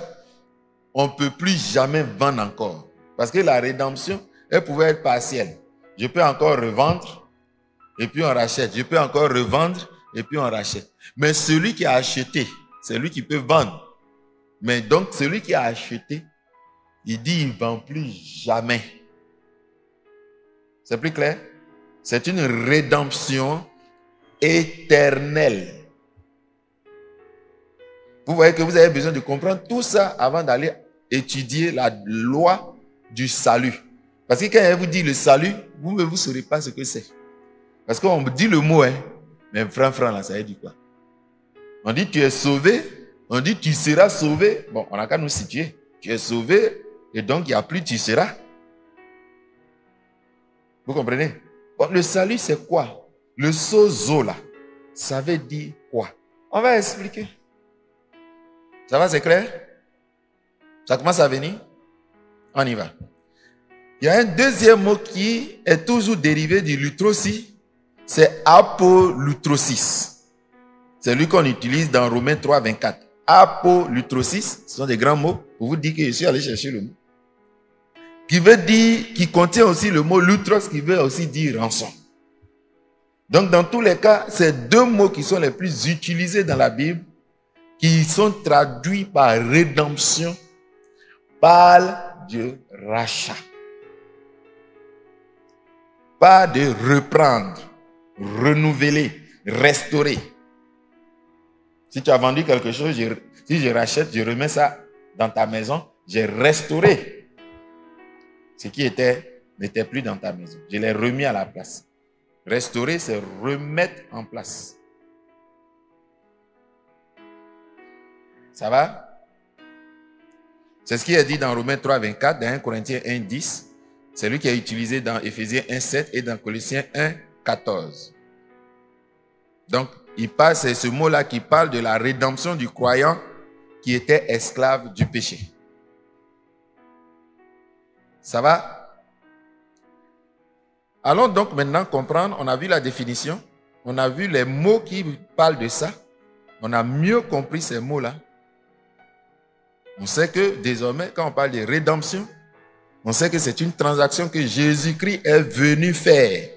On ne peut plus jamais vendre encore. Parce que la rédemption, elle pouvait être partielle. Je peux encore revendre et puis on rachète. Je peux encore revendre et puis on rachète. Mais celui qui a acheté, c'est lui qui peut vendre. Mais donc celui qui a acheté, il dit il ne vend plus jamais. C'est plus clair? C'est une rédemption éternelle. Vous voyez que vous avez besoin de comprendre tout ça avant d'aller étudier la loi du salut. Parce que quand elle vous dit le salut, vous ne saurez pas ce que c'est. Parce qu'on dit le mot, mais franc, là, ça veut dire quoi? On dit tu es sauvé, on dit tu seras sauvé. Bon, on n'a qu'à nous situer. Tu es sauvé et donc il n'y a plus tu seras. Vous comprenez? Bon, le salut, c'est quoi? Le sozo, là, ça veut dire quoi? On va expliquer. Ça va, c'est clair? Ça commence à venir? On y va. Il y a un deuxième mot qui est toujours dérivé du lutrosis. C'est apolutrosis. C'est lui qu'on utilise dans Romains 3, 24. Apolutrosis, ce sont des grands mots pour vous dire que je suis allé chercher le mot. Qui veut dire, qui contient aussi le mot lutros, qui veut aussi dire rançon. Donc, dans tous les cas, c'est deux mots qui sont les plus utilisés dans la Bible, qui sont traduits par rédemption, parlent de rachat. Pas de reprendre, renouveler, restaurer. Si tu as vendu quelque chose, si je rachète, je remets ça dans ta maison, j'ai restauré. Ce qui n'était plus dans ta maison. Je l'ai remis à la place. Restaurer, c'est remettre en place. Ça va? C'est ce qui est dit dans Romains 3, 24, dans 1 Corinthiens 1, 10. C'est lui qui est utilisé dans Éphésiens 1, 7 et dans Colossiens 1, 14. Donc, c'est ce mot-là qui parle de la rédemption du croyant qui était esclave du péché. Ça va? Allons donc maintenant comprendre, on a vu la définition, on a vu les mots qui parlent de ça, on a mieux compris ces mots-là. On sait que désormais, quand on parle de rédemption, on sait que c'est une transaction que Jésus-Christ est venu faire.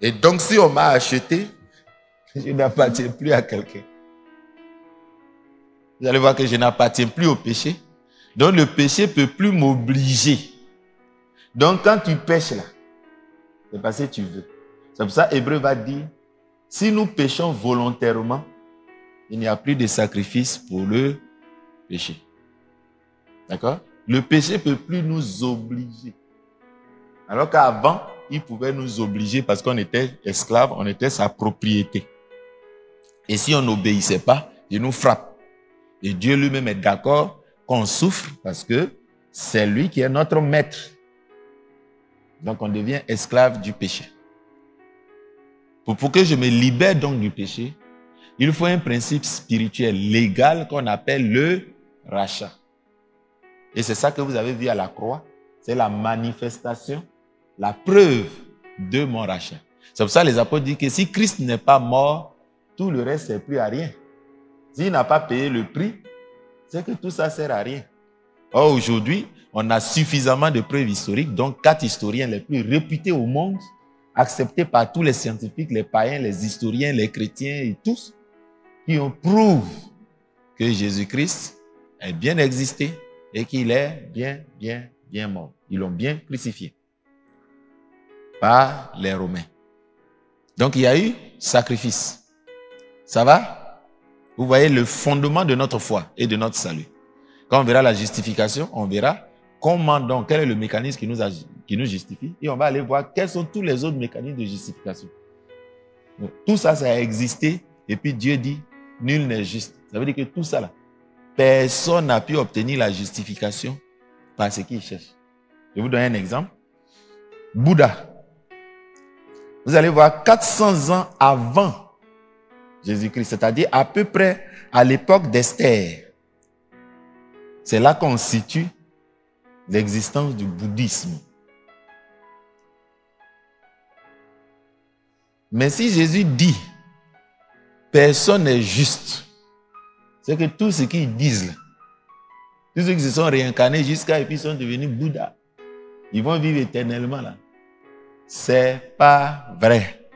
Et donc, si on m'a acheté, je n'appartiens plus à quelqu'un. Vous allez voir que je n'appartiens plus au péché. Donc, le péché ne peut plus m'obliger. Donc, quand tu pêches là, c'est parce que tu veux. C'est pour ça Hébreu va dire, si nous péchons volontairement, il n'y a plus de sacrifice pour le péché. D'accord? Le péché ne peut plus nous obliger. Alors qu'avant, il pouvait nous obliger parce qu'on était esclaves, on était sa propriété. Et si on n'obéissait pas, il nous frappe. Et Dieu lui-même est d'accord qu'on souffre parce que c'est lui qui est notre maître. Donc on devient esclave du péché. Pour que je me libère donc du péché, il faut un principe spirituel légal qu'on appelle le rachat. Et c'est ça que vous avez vu à la croix. C'est la manifestation, la preuve de mon rachat. C'est pour ça que les apôtres disent que si Christ n'est pas mort, tout le reste ne sert plus à rien. S'il n'a pas payé le prix, c'est que tout ça ne sert à rien. Or, aujourd'hui, on a suffisamment de preuves historiques, donc 4 historiens les plus réputés au monde, acceptés par tous les scientifiques, les païens, les historiens, les chrétiens et tous, qui ont prouvé que Jésus-Christ a bien existé et qu'il est bien mort. Ils l'ont bien crucifié par les Romains. Donc, il y a eu sacrifice. Ça va? Vous voyez le fondement de notre foi et de notre salut. Quand on verra la justification, on verra comment donc, quel est le mécanisme qui nous justifie, et on va aller voir quels sont tous les autres mécanismes de justification. Donc, tout ça, ça a existé, et puis Dieu dit, nul n'est juste. Ça veut dire que tout ça là, personne n'a pu obtenir la justification par ce qu'il cherche. Je vais vous donner un exemple. Bouddha. Vous allez voir 400 ans avant Jésus-Christ, c'est-à-dire à peu près à l'époque d'Esther. C'est là qu'on situe l'existence du bouddhisme. Mais si Jésus dit personne n'est juste, c'est que tout ce qu'ils disent là, tous ceux qui se sont réincarnés jusqu'à et puis sont devenus Bouddha, ils vont vivre éternellement là. C'est pas vrai.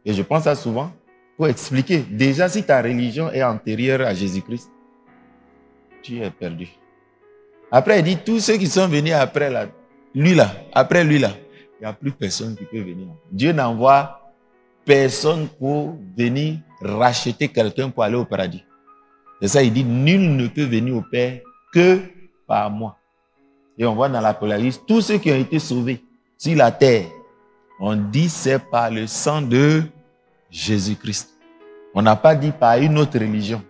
Et je pense ça souvent pour expliquer. Déjà, si ta religion est antérieure à Jésus-Christ, tu es perdu. Après, il dit, tous ceux qui sont venus après là, lui là, après lui là, il n'y a plus personne qui peut venir. Dieu n'envoie personne pour venir racheter quelqu'un pour aller au paradis. C'est ça, il dit, nul ne peut venir au Père que par moi. Et on voit dans l'Apocalypse, tous ceux qui ont été sauvés sur la terre, on dit c'est par le sang de Jésus-Christ. On n'a pas dit par une autre religion.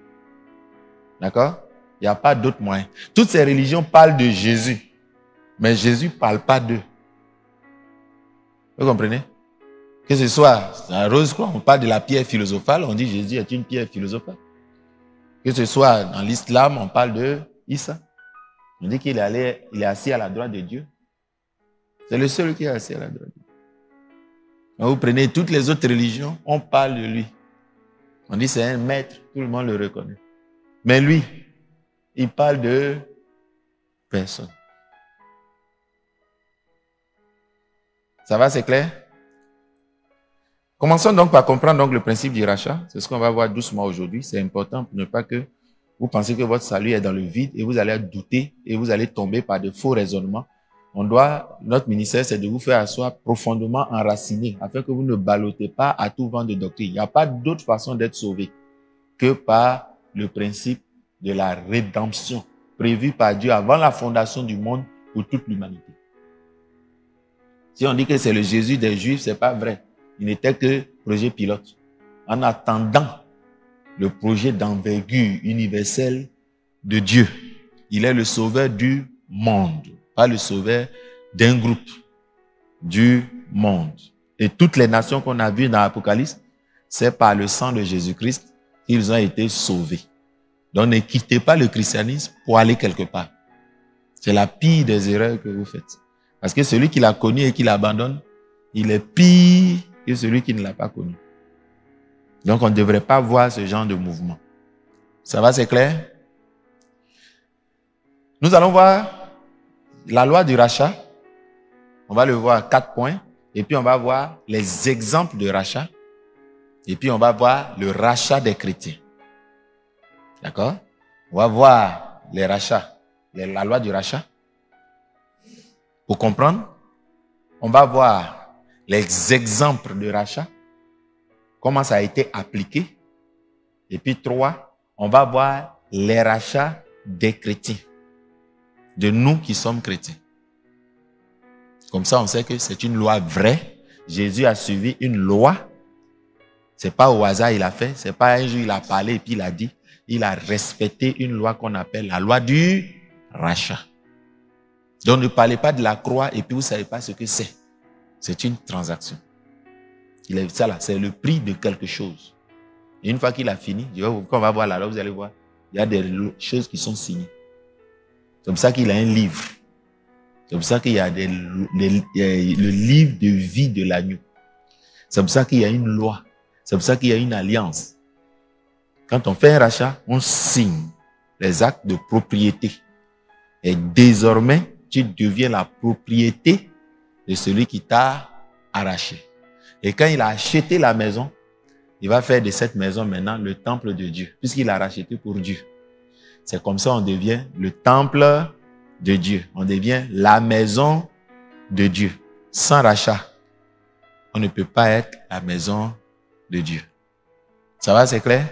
D'accord? Il n'y a pas d'autre moyen. Toutes ces religions parlent de Jésus, mais Jésus ne parle pas d'eux. Vous comprenez? Que ce soit dans la rose, on parle de la pierre philosophale, on dit Jésus est une pierre philosophale. Que ce soit dans l'islam, on parle de Issa. On dit qu'il est assis à la droite de Dieu. C'est le seul qui est assis à la droite de Dieu. Quand vous prenez toutes les autres religions, on parle de lui. On dit c'est un maître, tout le monde le reconnaît. Mais lui, il parle de personne. Ça va, c'est clair? Commençons donc par comprendre donc le principe du rachat. C'est ce qu'on va voir doucement aujourd'hui. C'est important pour ne pas que vous pensez que votre salut est dans le vide et vous allez douter et vous allez tomber par de faux raisonnements. Notre ministère, c'est de vous faire asseoir profondément enraciné afin que vous ne ballottez pas à tout vent de doctrine. Il n'y a pas d'autre façon d'être sauvé que par le principe de la rédemption prévu par Dieu avant la fondation du monde pour toute l'humanité. Si on dit que c'est le Jésus des Juifs, c'est pas vrai. Il n'était que projet pilote. En attendant le projet d'envergure universelle de Dieu, il est le sauveur du monde, pas le sauveur d'un groupe, du monde. Et toutes les nations qu'on a vues dans l'Apocalypse, c'est par le sang de Jésus-Christ qu'ils ont été sauvés. Donc ne quittez pas le christianisme pour aller quelque part. C'est la pire des erreurs que vous faites. Parce que celui qui l'a connu et qui l'abandonne, il est pire que celui qui ne l'a pas connu. Donc, on ne devrait pas voir ce genre de mouvement. Ça va, c'est clair? Nous allons voir la loi du rachat. On va le voir à 4 points. Et puis, on va voir les exemples de rachat. Et puis, on va voir le rachat des chrétiens. D'accord? On va voir les rachats, la loi du rachat. Pour comprendre, on va voir les exemples de rachat, comment ça a été appliqué. Et puis 3, on va voir les rachats des chrétiens, de nous qui sommes chrétiens. Comme ça, on sait que c'est une loi vraie. Jésus a suivi une loi. C'est pas au hasard il a fait. C'est pas un jour il a parlé et puis il a dit. Il a respecté une loi qu'on appelle la loi du rachat. Donc ne parlez pas de la croix et puis vous ne savez pas ce que c'est. C'est une transaction. Il est ça là, c'est le prix de quelque chose. Et une fois qu'il a fini, quand on va voir la loi, vous allez voir, il y a des choses qui sont signées. C'est pour ça qu'il a un livre. C'est pour ça qu'il y a le livre de vie de l'agneau. C'est pour ça qu'il y a une loi. C'est pour ça qu'il y a une alliance. Quand on fait un rachat, on signe les actes de propriété. Et désormais, tu deviens la propriété de celui qui t'a arraché. Et quand il a acheté la maison, il va faire de cette maison maintenant le temple de Dieu, puisqu'il a racheté pour Dieu. C'est comme ça qu'on devient le temple de Dieu. On devient la maison de Dieu. Sans rachat, on ne peut pas être la maison de Dieu. Ça va, c'est clair?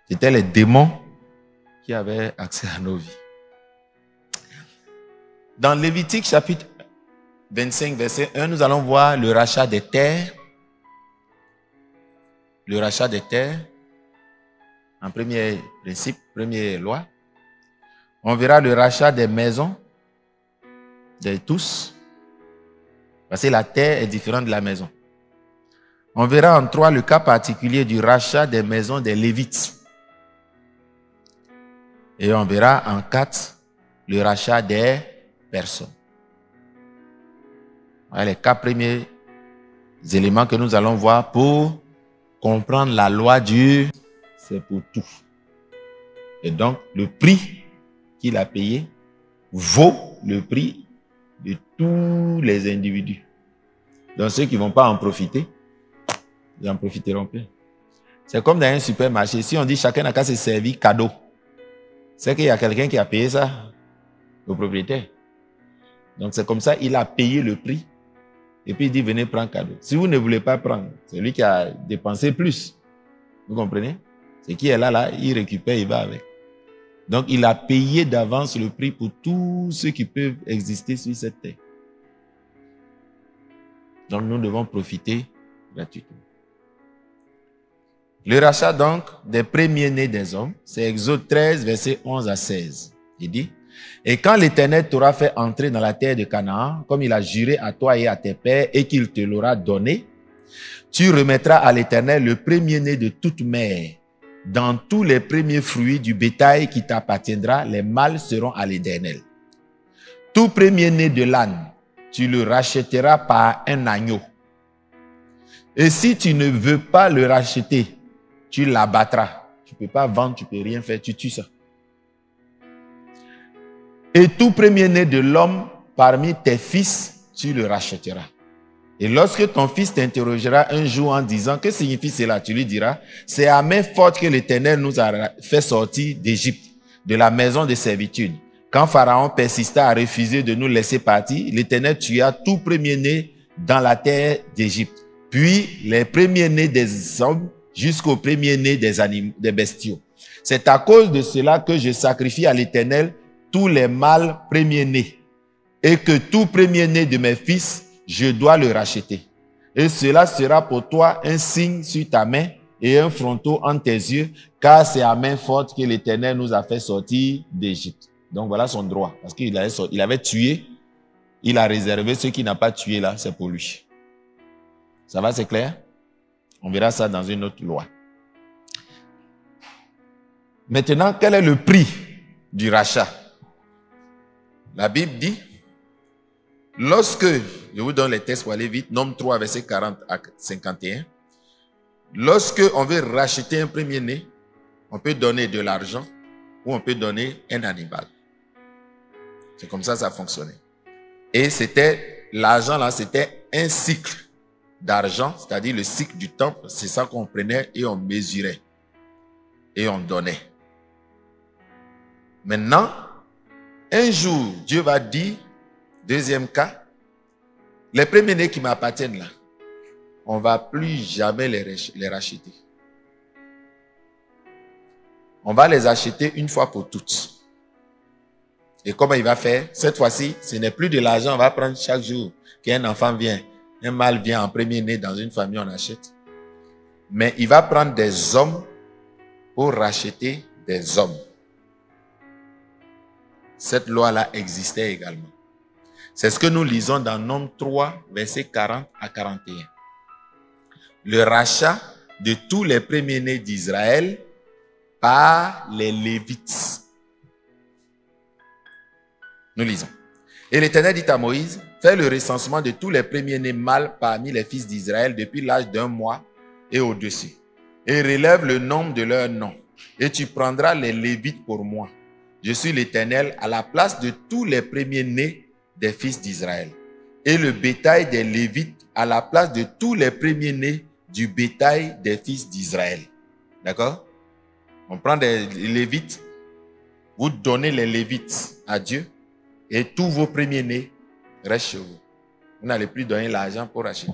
C'était les démons qui avaient accès à nos vies. Dans Lévitique chapitre 25, verset 1, nous allons voir le rachat des terres. Le rachat des terres, en premier principe, première loi. On verra le rachat des maisons, de tous. Parce que la terre est différente de la maison. On verra en 3 le cas particulier du rachat des maisons des Lévites. Et on verra en 4 le rachat des personnes. Voilà les 4 premiers éléments que nous allons voir pour comprendre la loi du c'est pour tout. Et donc, le prix qu'il a payé vaut le prix de tous les individus. Donc, ceux qui ne vont pas en profiter, ils n'en profiteront plus. C'est comme dans un supermarché. Si on dit chacun n'a qu'à se servir cadeau, c'est qu'il y a quelqu'un qui a payé ça au propriétaire. Donc, c'est comme ça, il a payé le prix. Et puis, il dit, venez prendre cadeau. Si vous ne voulez pas prendre, c'est lui qui a dépensé plus. Vous comprenez? C'est qui est là, il récupère, il va avec. Donc, il a payé d'avance le prix pour tous ceux qui peuvent exister sur cette terre. Donc, nous devons profiter gratuitement. Le rachat, donc, des premiers-nés des hommes, c'est Exode 13, versets 11 à 16. Il dit, « Et quand l'Éternel t'aura fait entrer dans la terre de Canaan, comme il a juré à toi et à tes pères, et qu'il te l'aura donné, tu remettras à l'Éternel le premier-né de toute mère. Dans tous les premiers fruits du bétail qui t'appartiendra, les mâles seront à l'Éternel. Tout premier-né de l'âne, tu le rachèteras par un agneau. Et si tu ne veux pas le racheter, tu l'abattras. Tu ne peux pas vendre, tu ne peux rien faire, tu tues ça. Et tout premier-né de l'homme parmi tes fils, tu le rachèteras. Et lorsque ton fils t'interrogera un jour en disant, que signifie cela? Tu lui diras, c'est à main forte que l'Éternel nous a fait sortir d'Égypte, de la maison de servitude. Quand Pharaon persista à refuser de nous laisser partir, l'Éternel tua tout premier-né dans la terre d'Égypte. Puis les premiers-nés des hommes jusqu'aux premiers-nés des animaux, des bestiaux. C'est à cause de cela que je sacrifie à l'Éternel tous les mâles premiers-nés, et que tout premier-né de mes fils, je dois le racheter. Et cela sera pour toi un signe sur ta main et un fronteau entre tes yeux, car c'est à main forte que l'Éternel nous a fait sortir d'Égypte. Donc voilà son droit, parce qu'il avait tué, il a réservé ceux qui n'ont pas tué là, c'est pour lui. Ça va, c'est clair? On verra ça dans une autre loi. Maintenant, quel est le prix du rachat? La Bible dit, lorsque, je vous donne les textes pour aller vite, Nombre 3, verset 40 à 51. Lorsque on veut racheter un premier-né, on peut donner de l'argent ou on peut donner un animal. C'est comme ça fonctionnait. Et c'était, l'argent là, c'était un cycle d'argent, c'est-à-dire le cycle du temple. C'est ça qu'on prenait et on mesurait. Et on donnait. Maintenant, un jour, Dieu va dire, deuxième cas, les premiers-nés qui m'appartiennent là, on ne va plus jamais les racheter. On va les acheter une fois pour toutes. Et comment il va faire? Cette fois-ci, ce n'est plus de l'argent, on va prendre chaque jour qu'un enfant vient, un mâle vient en premier-né dans une famille, on achète. Mais il va prendre des hommes pour racheter des hommes. Cette loi-là existait également. C'est ce que nous lisons dans Nombre 3, versets 40 à 41. Le rachat de tous les premiers-nés d'Israël par les Lévites. Nous lisons. Et l'Éternel dit à Moïse, fais le recensement de tous les premiers-nés mâles parmi les fils d'Israël depuis l'âge d'1 mois et au-dessus. Et relève le nombre de leurs noms. Et tu prendras les Lévites pour moi. Je suis l'Éternel à la place de tous les premiers-nés des fils d'Israël. Et le bétail des Lévites à la place de tous les premiers-nés du bétail des fils d'Israël. D'accord? On prend des Lévites, vous donnez les Lévites à Dieu et tous vos premiers-nés restent chez vous. Vous n'allez plus donner l'argent pour acheter.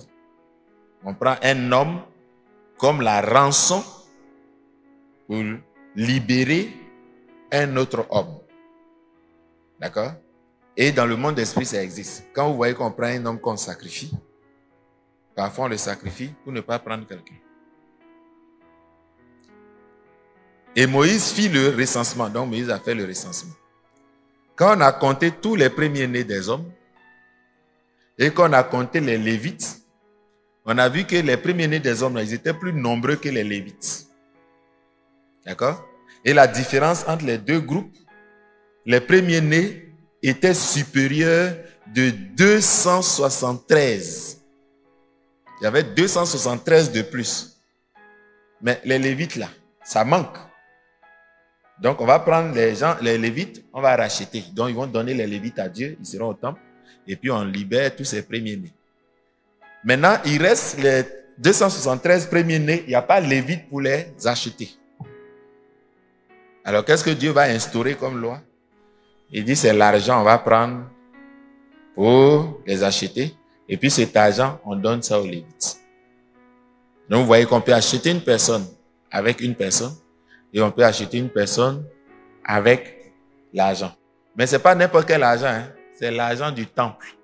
On prend un homme comme la rançon pour libérer un autre homme. D'accord? Et dans le monde d'esprit, ça existe. Quand vous voyez qu'on prend un homme qu'on sacrifie, parfois on le sacrifie pour ne pas prendre quelqu'un. Et Moïse fit le recensement. Donc Moïse a fait le recensement. Quand on a compté tous les premiers-nés des hommes et qu'on a compté les Lévites, on a vu que les premiers-nés des hommes, ils étaient plus nombreux que les Lévites. D'accord? Et la différence entre les deux groupes, les premiers-nés étaient supérieurs de 273. Il y avait 273 de plus. Mais les Lévites là, ça manque. Donc on va prendre les gens, les Lévites, on va racheter. Donc ils vont donner les Lévites à Dieu, ils seront au temple. Et puis on libère tous ces premiers-nés. Maintenant, il reste les 273 premiers-nés, il n'y a pas Lévites pour les acheter. Alors qu'est-ce que Dieu va instaurer comme loi? Il dit c'est l'argent, on va prendre pour les acheter. Et puis cet argent, on donne ça aux Lévites. Donc vous voyez qu'on peut acheter une personne avec une personne. Et on peut acheter une personne avec l'argent. Mais ce n'est pas n'importe quel argent, hein? C'est l'argent du temple.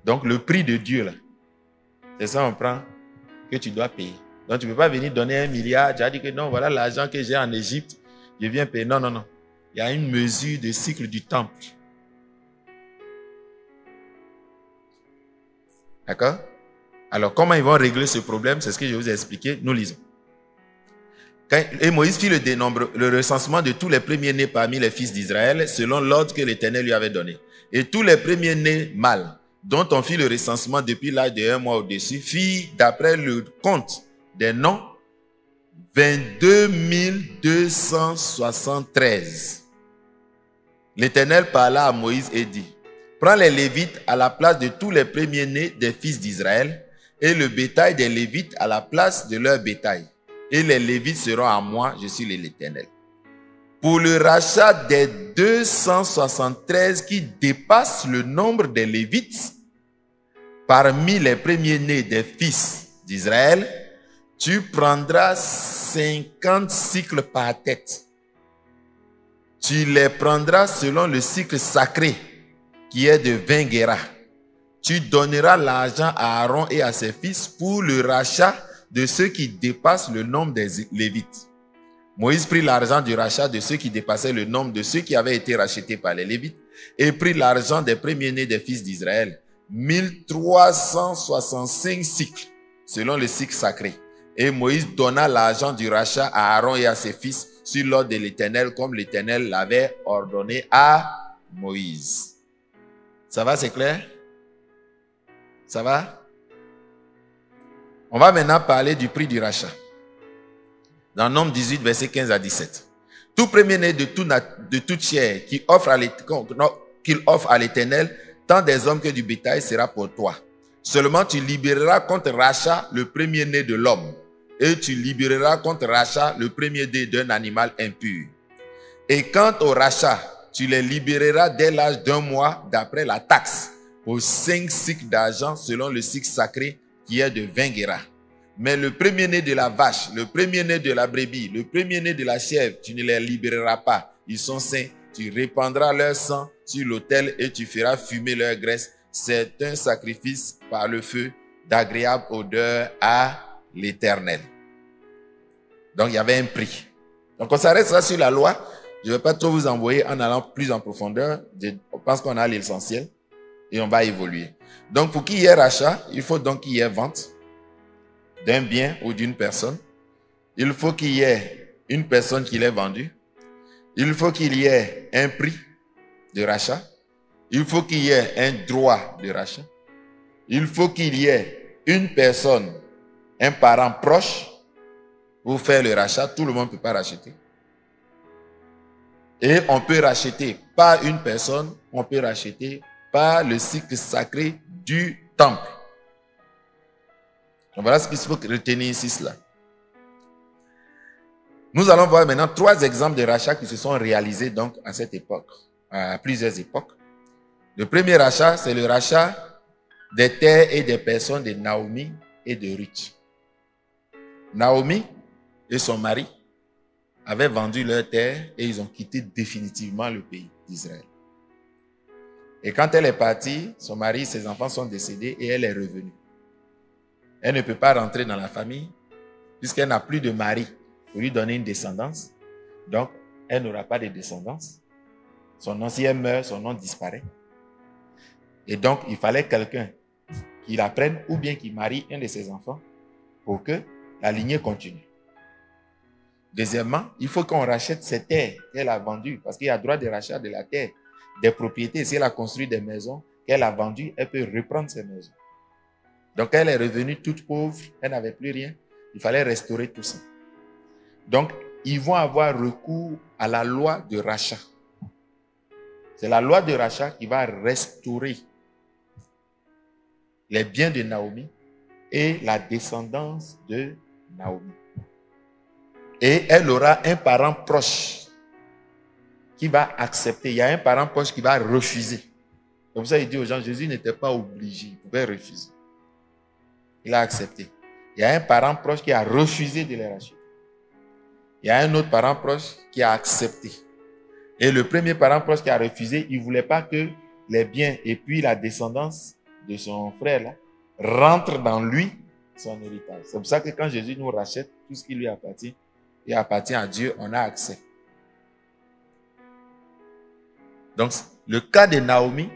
Donc le prix de Dieu, là, c'est ça on prend que tu dois payer. Donc tu ne peux pas venir donner 1 milliard, tu as dit que non, voilà l'argent que j'ai en Égypte, je viens payer. Non, non, non. Il y a une mesure de cycle du temple. D'accord? Alors comment ils vont régler ce problème? C'est ce que je vous ai expliqué. Nous lisons. Et Moïse fit le recensement de tous les premiers-nés parmi les fils d'Israël, selon l'ordre que l'Éternel lui avait donné. Et tous les premiers-nés mâles, dont on fit le recensement depuis l'âge de 1 mois au-dessus, fit, d'après le compte des noms, 22 273. L'Éternel parla à Moïse et dit, prends les Lévites à la place de tous les premiers-nés des fils d'Israël, et le bétail des Lévites à la place de leur bétail. Et les Lévites seront à moi, je suis l'Éternel. Pour le rachat des 273 qui dépassent le nombre des Lévites, parmi les premiers-nés des fils d'Israël, tu prendras 50 cycles par tête. Tu les prendras selon le cycle sacré, qui est de 20 guéras. Tu donneras l'argent à Aaron et à ses fils pour le rachat de ceux qui dépassent le nombre des Lévites. Moïse prit l'argent du rachat de ceux qui dépassaient le nombre de ceux qui avaient été rachetés par les Lévites et prit l'argent des premiers-nés des fils d'Israël, 1365 cycles, selon le cycle sacré. Et Moïse donna l'argent du rachat à Aaron et à ses fils sur l'ordre de l'Éternel, comme l'Éternel l'avait ordonné à Moïse. Ça va, c'est clair? Ça va? On va maintenant parler du prix du rachat. Dans Nombre 18, versets 15 à 17. Tout premier-né de toute chair qu'il offre à l'Éternel, tant des hommes que du bétail, sera pour toi. Seulement tu libéreras contre rachat le premier-né de l'homme, et tu libéreras contre rachat le premier-né d'un animal impur. Et quant au rachat, tu les libéreras dès l'âge d'un mois d'après la taxe, pour 5 cycles d'argent selon le cycle sacré qui est de 20 guéras. Mais le premier-né de la vache, le premier-né de la brebis, le premier-né de la chèvre, tu ne les libéreras pas. Ils sont saints. Tu répandras leur sang sur l'autel et tu feras fumer leur graisse. C'est un sacrifice par le feu d'agréable odeur à l'Éternel. Donc, il y avait un prix. Donc, on s'arrêtera sur la loi. Je ne vais pas trop vous envoyer en allant plus en profondeur. Je pense qu'on a l'essentiel et on va évoluer. Donc, pour qu'il y ait rachat, il faut donc qu'il y ait vente d'un bien ou d'une personne. Il faut qu'il y ait une personne qui l'ait vendu. Il faut qu'il y ait un prix de rachat. Il faut qu'il y ait un droit de rachat. Il faut qu'il y ait une personne, un parent proche pour faire le rachat. Tout le monde ne peut pas racheter. Et on peut racheter par une personne, on peut racheter par le cycle sacré du temple. Donc voilà ce qu'il faut retenir ici, cela. Nous allons voir maintenant 3 exemples de rachats qui se sont réalisés donc à cette époque, à plusieurs époques. Le premier rachat, c'est le rachat des terres et des personnes de Naomi et de Ruth. Naomi et son mari avaient vendu leurs terres et ils ont quitté définitivement le pays d'Israël. Et quand elle est partie, son mari et ses enfants sont décédés et elle est revenue. Elle ne peut pas rentrer dans la famille puisqu'elle n'a plus de mari pour lui donner une descendance. Donc, elle n'aura pas de descendance. Son nom, si elle meurt, son nom disparaît. Et donc, il fallait quelqu'un qui la prenne ou bien qui marie un de ses enfants pour que la lignée continue. Deuxièmement, il faut qu'on rachète ses terres qu'elle a vendues parce qu'il y a droit de rachat de la terre, des propriétés. Si elle a construit des maisons qu'elle a vendues, elle peut reprendre ces maisons. Donc, elle est revenue toute pauvre, elle n'avait plus rien. Il fallait restaurer tout ça. Donc, ils vont avoir recours à la loi de rachat. C'est la loi de rachat qui va restaurer les biens de Naomi et la descendance de Naomi. Et elle aura un parent proche qui va accepter. Il y a un parent proche qui va refuser. Comme ça, il dit aux gens, Jésus n'était pas obligé, il pouvait refuser. Il a accepté. Il y a un parent proche qui a refusé de les racheter. Il y a un autre parent proche qui a accepté. Et le premier parent proche qui a refusé, il ne voulait pas que les biens et puis la descendance de son frère là, rentrent dans lui, son héritage. C'est pour ça que quand Jésus nous rachète, tout ce qui lui appartient, il appartient à Dieu, on a accès. Donc, le cas de Naomi,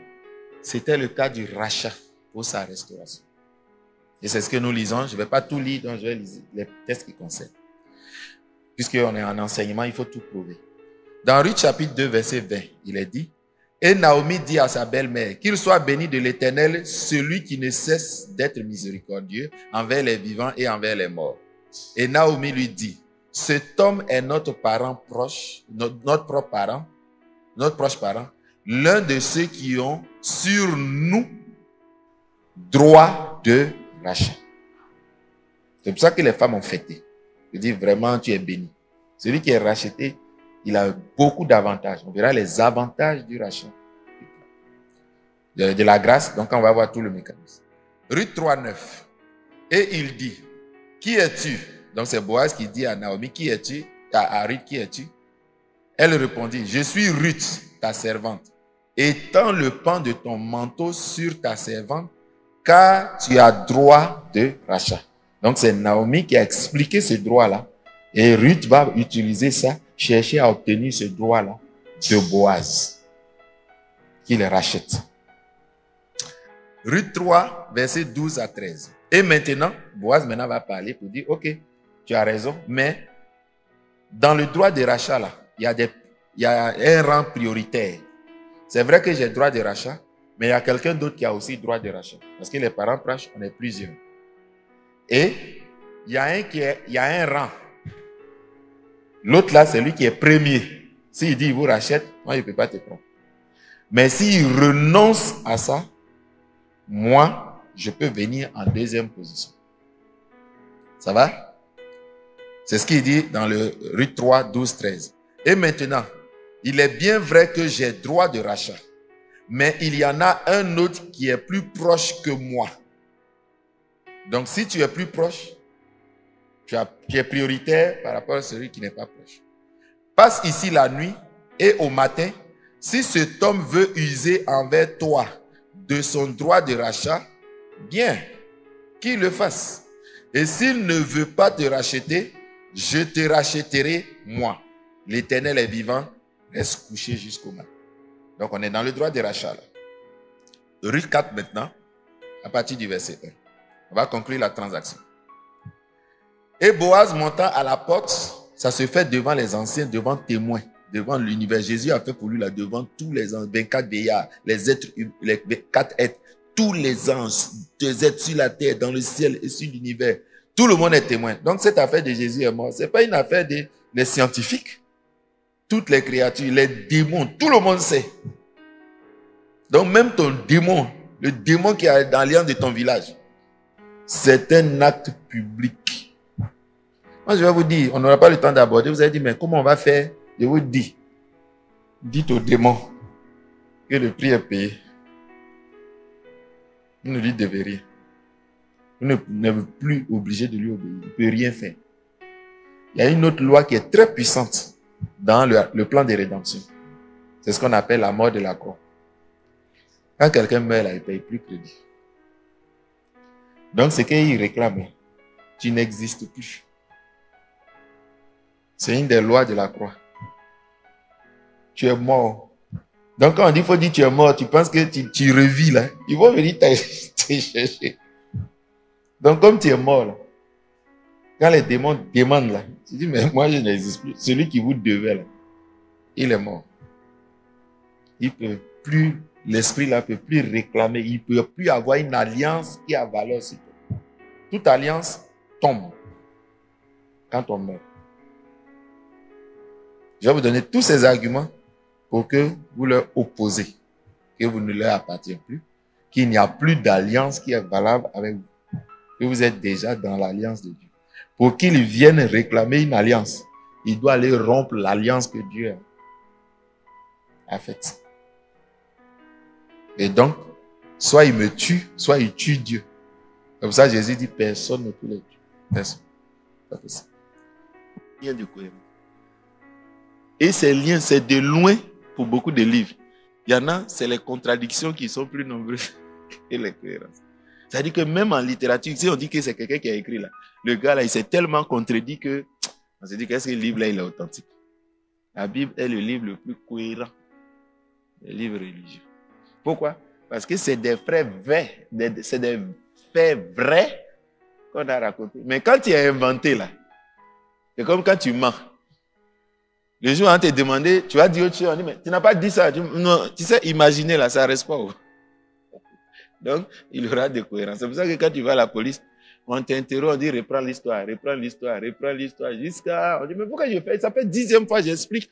c'était le cas du rachat pour sa restauration. Et c'est ce que nous lisons. Je ne vais pas tout lire, donc je vais lire les textes qui concernent. Puisqu'on est en enseignement, il faut tout prouver. Dans Ruth chapitre 2, verset 20, il est dit, « Et Naomi dit à sa belle-mère, qu'il soit béni de l'Éternel, celui qui ne cesse d'être miséricordieux envers les vivants et envers les morts. » Et Naomi lui dit, « Cet homme est notre parent proche, notre proche parent, l'un de ceux qui ont sur nous droit de rachat. » C'est pour ça que les femmes ont fêté. Je dis vraiment, tu es béni. Celui qui est racheté, il a beaucoup d'avantages. On verra les avantages du rachat. De la grâce, donc on va voir tout le mécanisme. Ruth 3, 9. Et il dit, qui es-tu? Donc c'est Boaz qui dit à Naomi, qui es-tu? À Ruth, qui es-tu? Elle répondit, je suis Ruth, ta servante. Étends le pan de ton manteau sur ta servante, car tu as droit de rachat. Donc c'est Naomi qui a expliqué ce droit-là. Et Ruth va utiliser ça, chercher à obtenir ce droit-là de Boaz, qui le rachète. Ruth 3, versets 12 à 13. Et maintenant, Boaz va parler pour dire, ok, tu as raison, mais dans le droit de rachat, là, il y a un rang prioritaire. C'est vrai que j'ai droit de rachat, Mais il y a quelqu'un d'autre qui a aussi droit de rachat. Parce que les parents proches, on est plusieurs. Et il y a un rang. L'autre là, c'est lui qui est premier. S'il dit il vous rachète, moi je ne peux pas te prendre. Mais s'il renonce à ça, moi, je peux venir en deuxième position. Ça va? C'est ce qu'il dit dans le Ruth 3, 12, 13. Et maintenant, il est bien vrai que j'ai droit de rachat. Mais il y en a un autre qui est plus proche que moi. Donc, si tu es plus proche, tu es prioritaire par rapport à celui qui n'est pas proche. Passe ici la nuit et au matin, si cet homme veut user envers toi de son droit de rachat, bien, qu'il le fasse. Et s'il ne veut pas te racheter, je te rachèterai moi. L'Éternel est vivant, reste couché jusqu'au matin. Donc, on est dans le droit de rachat. Ruth 4 maintenant, à partir du verset 1. On va conclure la transaction. Et Boaz montant à la porte, ça se fait devant les anciens, devant témoins, devant l'univers. Jésus a fait pour lui là, devant tous les anges, 24 vieillards, les êtres, les 4 êtres, tous les anges, des êtres sur la terre, dans le ciel et sur l'univers. Tout le monde est témoin. Donc cette affaire de Jésus est mort. Ce n'est pas une affaire des scientifiques. Toutes les créatures, les démons, tout le monde sait. Donc même ton démon, le démon qui est dans l'alliance de ton village, c'est un acte public. Moi je vais vous dire, on n'aura pas le temps d'aborder, vous allez dire, mais comment on va faire? Je vous dis, dites au démon que le prix est payé. Vous ne lui devez rien. Vous n'êtes plus obligé de lui obéir. Il ne peut rien faire. Il y a une autre loi qui est très puissante dans le plan de rédemption. C'est ce qu'on appelle la mort de la croix. Quand quelqu'un meurt, là, il ne paye plus crédit. Donc, ce qu'il réclame, tu n'existes plus. C'est une des lois de la croix. Tu es mort. Donc, quand on dit qu'il faut dire tu es mort, tu penses que tu revis là. Ils vont venir te chercher. Donc, comme tu es mort là, quand les démons demandent là, tu dis, mais moi je n'existe plus. Celui qui vous devait là, il est mort. Il peut plus, l'esprit là peut plus réclamer, il ne peut plus avoir une alliance qui a valeur sur toi. Toute alliance tombe quand on meurt. Je vais vous donner tous ces arguments pour que vous leur opposez, que vous ne leur appartenez plus, qu'il n'y a plus d'alliance qui est valable avec vous, que vous êtes déjà dans l'alliance de Dieu. Pour qu'il vienne réclamer une alliance, il doit aller rompre l'alliance que Dieu a faite. Et donc, soit il me tue, soit il tue Dieu. C'est pour ça que Jésus dit, personne ne peut le tuer. Personne. C'est pas possible. Lien de cohérence. Et ces liens, c'est de loin pour beaucoup de livres. Il y en a, c'est les contradictions qui sont plus nombreuses que les cohérences. C'est-à-dire que même en littérature, si on dit que c'est quelqu'un qui a écrit là, le gars là, il s'est tellement contredit que on se dit qu'est-ce que le livre là, il est authentique. La Bible est le livre le plus cohérent des livres religieux. Pourquoi? Parce que c'est des faits vrais, c'est des faits vrais qu'on a racontés. Mais quand tu as inventé là, c'est comme quand tu mens. Le jour où on te demandé, tu vas dire autre chose, on dit, mais tu n'as pas dit ça. Non, tu sais, imaginer là, ça ne reste pas. Donc, il y aura des cohérences. C'est pour ça que quand tu vas à la police, on t'interroge, on dit, reprends l'histoire, jusqu'à, on dit, mais pourquoi je fais ça? Ça fait 10e fois, j'explique.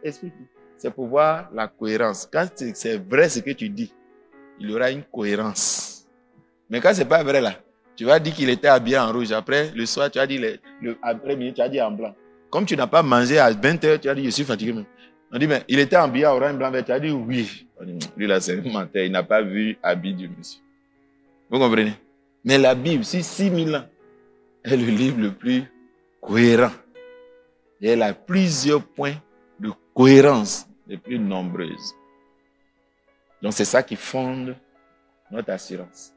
Explique. C'est pour voir la cohérence. Quand c'est vrai ce que tu dis, il y aura une cohérence. Mais quand c'est pas vrai là, tu vas dire qu'il était habillé en rouge. Après, le soir, tu as dit, après-midi, tu as dit en blanc. Comme tu n'as pas mangé à 20h, tu as dit, je suis fatigué. On dit, mais il était habillé en orange, blanc, vert. Tu as dit, oui. On dit, lui là, c'est un menteur. Il n'a pas vu l'habit du monsieur. Vous comprenez? Mais la Bible, si 6000 ans, est le livre le plus cohérent. Et elle a plusieurs points de cohérence les plus nombreuses. Donc c'est ça qui fonde notre assurance.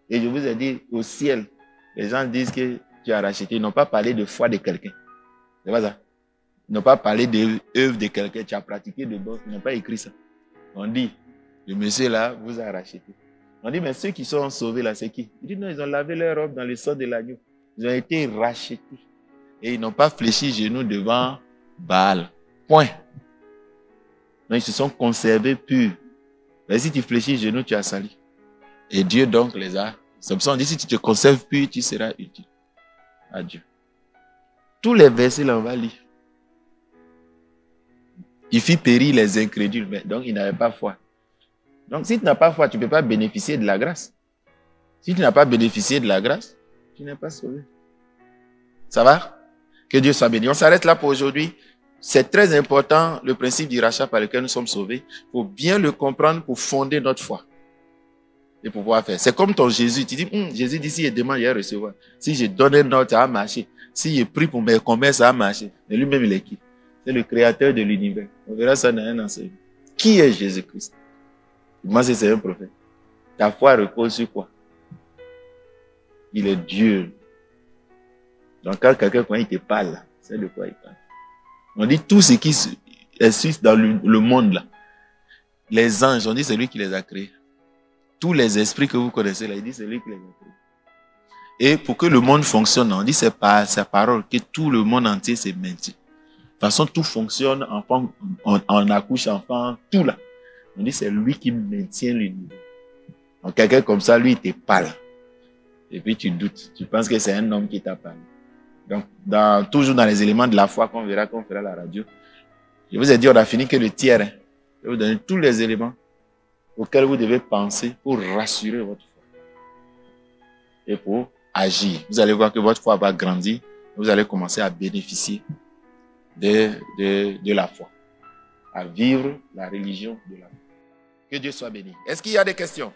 Et je vous ai dit, au ciel, les gens disent que tu as racheté. Ils n'ont pas parlé de foi de quelqu'un. C'est pas ça. Ils n'ont pas parlé de l'œuvre de quelqu'un. Tu as pratiqué de bon. Ils n'ont pas écrit ça. On dit, le monsieur là vous a racheté. On dit, mais ceux qui sont sauvés là, c'est qui? Il dit, non, ils ont lavé leur robe dans le sang de l'agneau. Ils ont été rachetés. Et ils n'ont pas fléchi genoux devant Baal. Point. Donc ils se sont conservés purs. Mais si tu fléchis genou, tu as sali. Et Dieu donc les a. Samson dit, si tu te conserves pur, tu seras utile à Dieu. Tous les versets là, on va lire. Il fit périr les incrédules, mais donc il n'avait pas foi. Donc si tu n'as pas foi, tu ne peux pas bénéficier de la grâce. Si tu n'as pas bénéficié de la grâce, tu n'es pas sauvé. Ça va? Que Dieu soit béni. On s'arrête là pour aujourd'hui. C'est très important, le principe du rachat par lequel nous sommes sauvés. Il faut bien le comprendre pour fonder notre foi. Et pouvoir faire. C'est comme ton Jésus. Tu dis, Jésus dit, si je demande, il va recevoir. Si je donne un ordre, ça va marcher. Si je prie pour mes commerces, ça va marcher. Mais lui-même, il est qui? C'est le créateur de l'univers. On verra ça dans un enseignement. Qui est Jésus-Christ? Moi, c'est un prophète. Ta foi repose sur quoi? Il est Dieu. Donc, quand quelqu'un, quand il te parle, c'est de quoi il parle. On dit tout ce qui existe dans le monde, là. Les anges, on dit c'est lui qui les a créés. Tous les esprits que vous connaissez, là, il dit c'est lui qui les a créés. Et pour que le monde fonctionne, on dit c'est par sa parole que tout le monde entier se maintient. De toute façon, tout fonctionne, enfant, on accouche enfant, tout là. On dit c'est lui qui maintient l'univers. Donc quelqu'un comme ça, lui, il te parle. Et puis tu doutes. Tu penses que c'est un homme qui t'a parlé. Donc, toujours dans les éléments de la foi qu'on verra, qu'on fera à la radio. Je vous ai dit, on a fini que le tiers. Je vais vous donner tous les éléments auxquels vous devez penser pour rassurer votre foi. Et pour agir. Vous allez voir que votre foi va grandir. Vous allez commencer à bénéficier de la foi. À vivre la religion de la foi. Que Dieu soit béni. Est-ce qu'il y a des questions?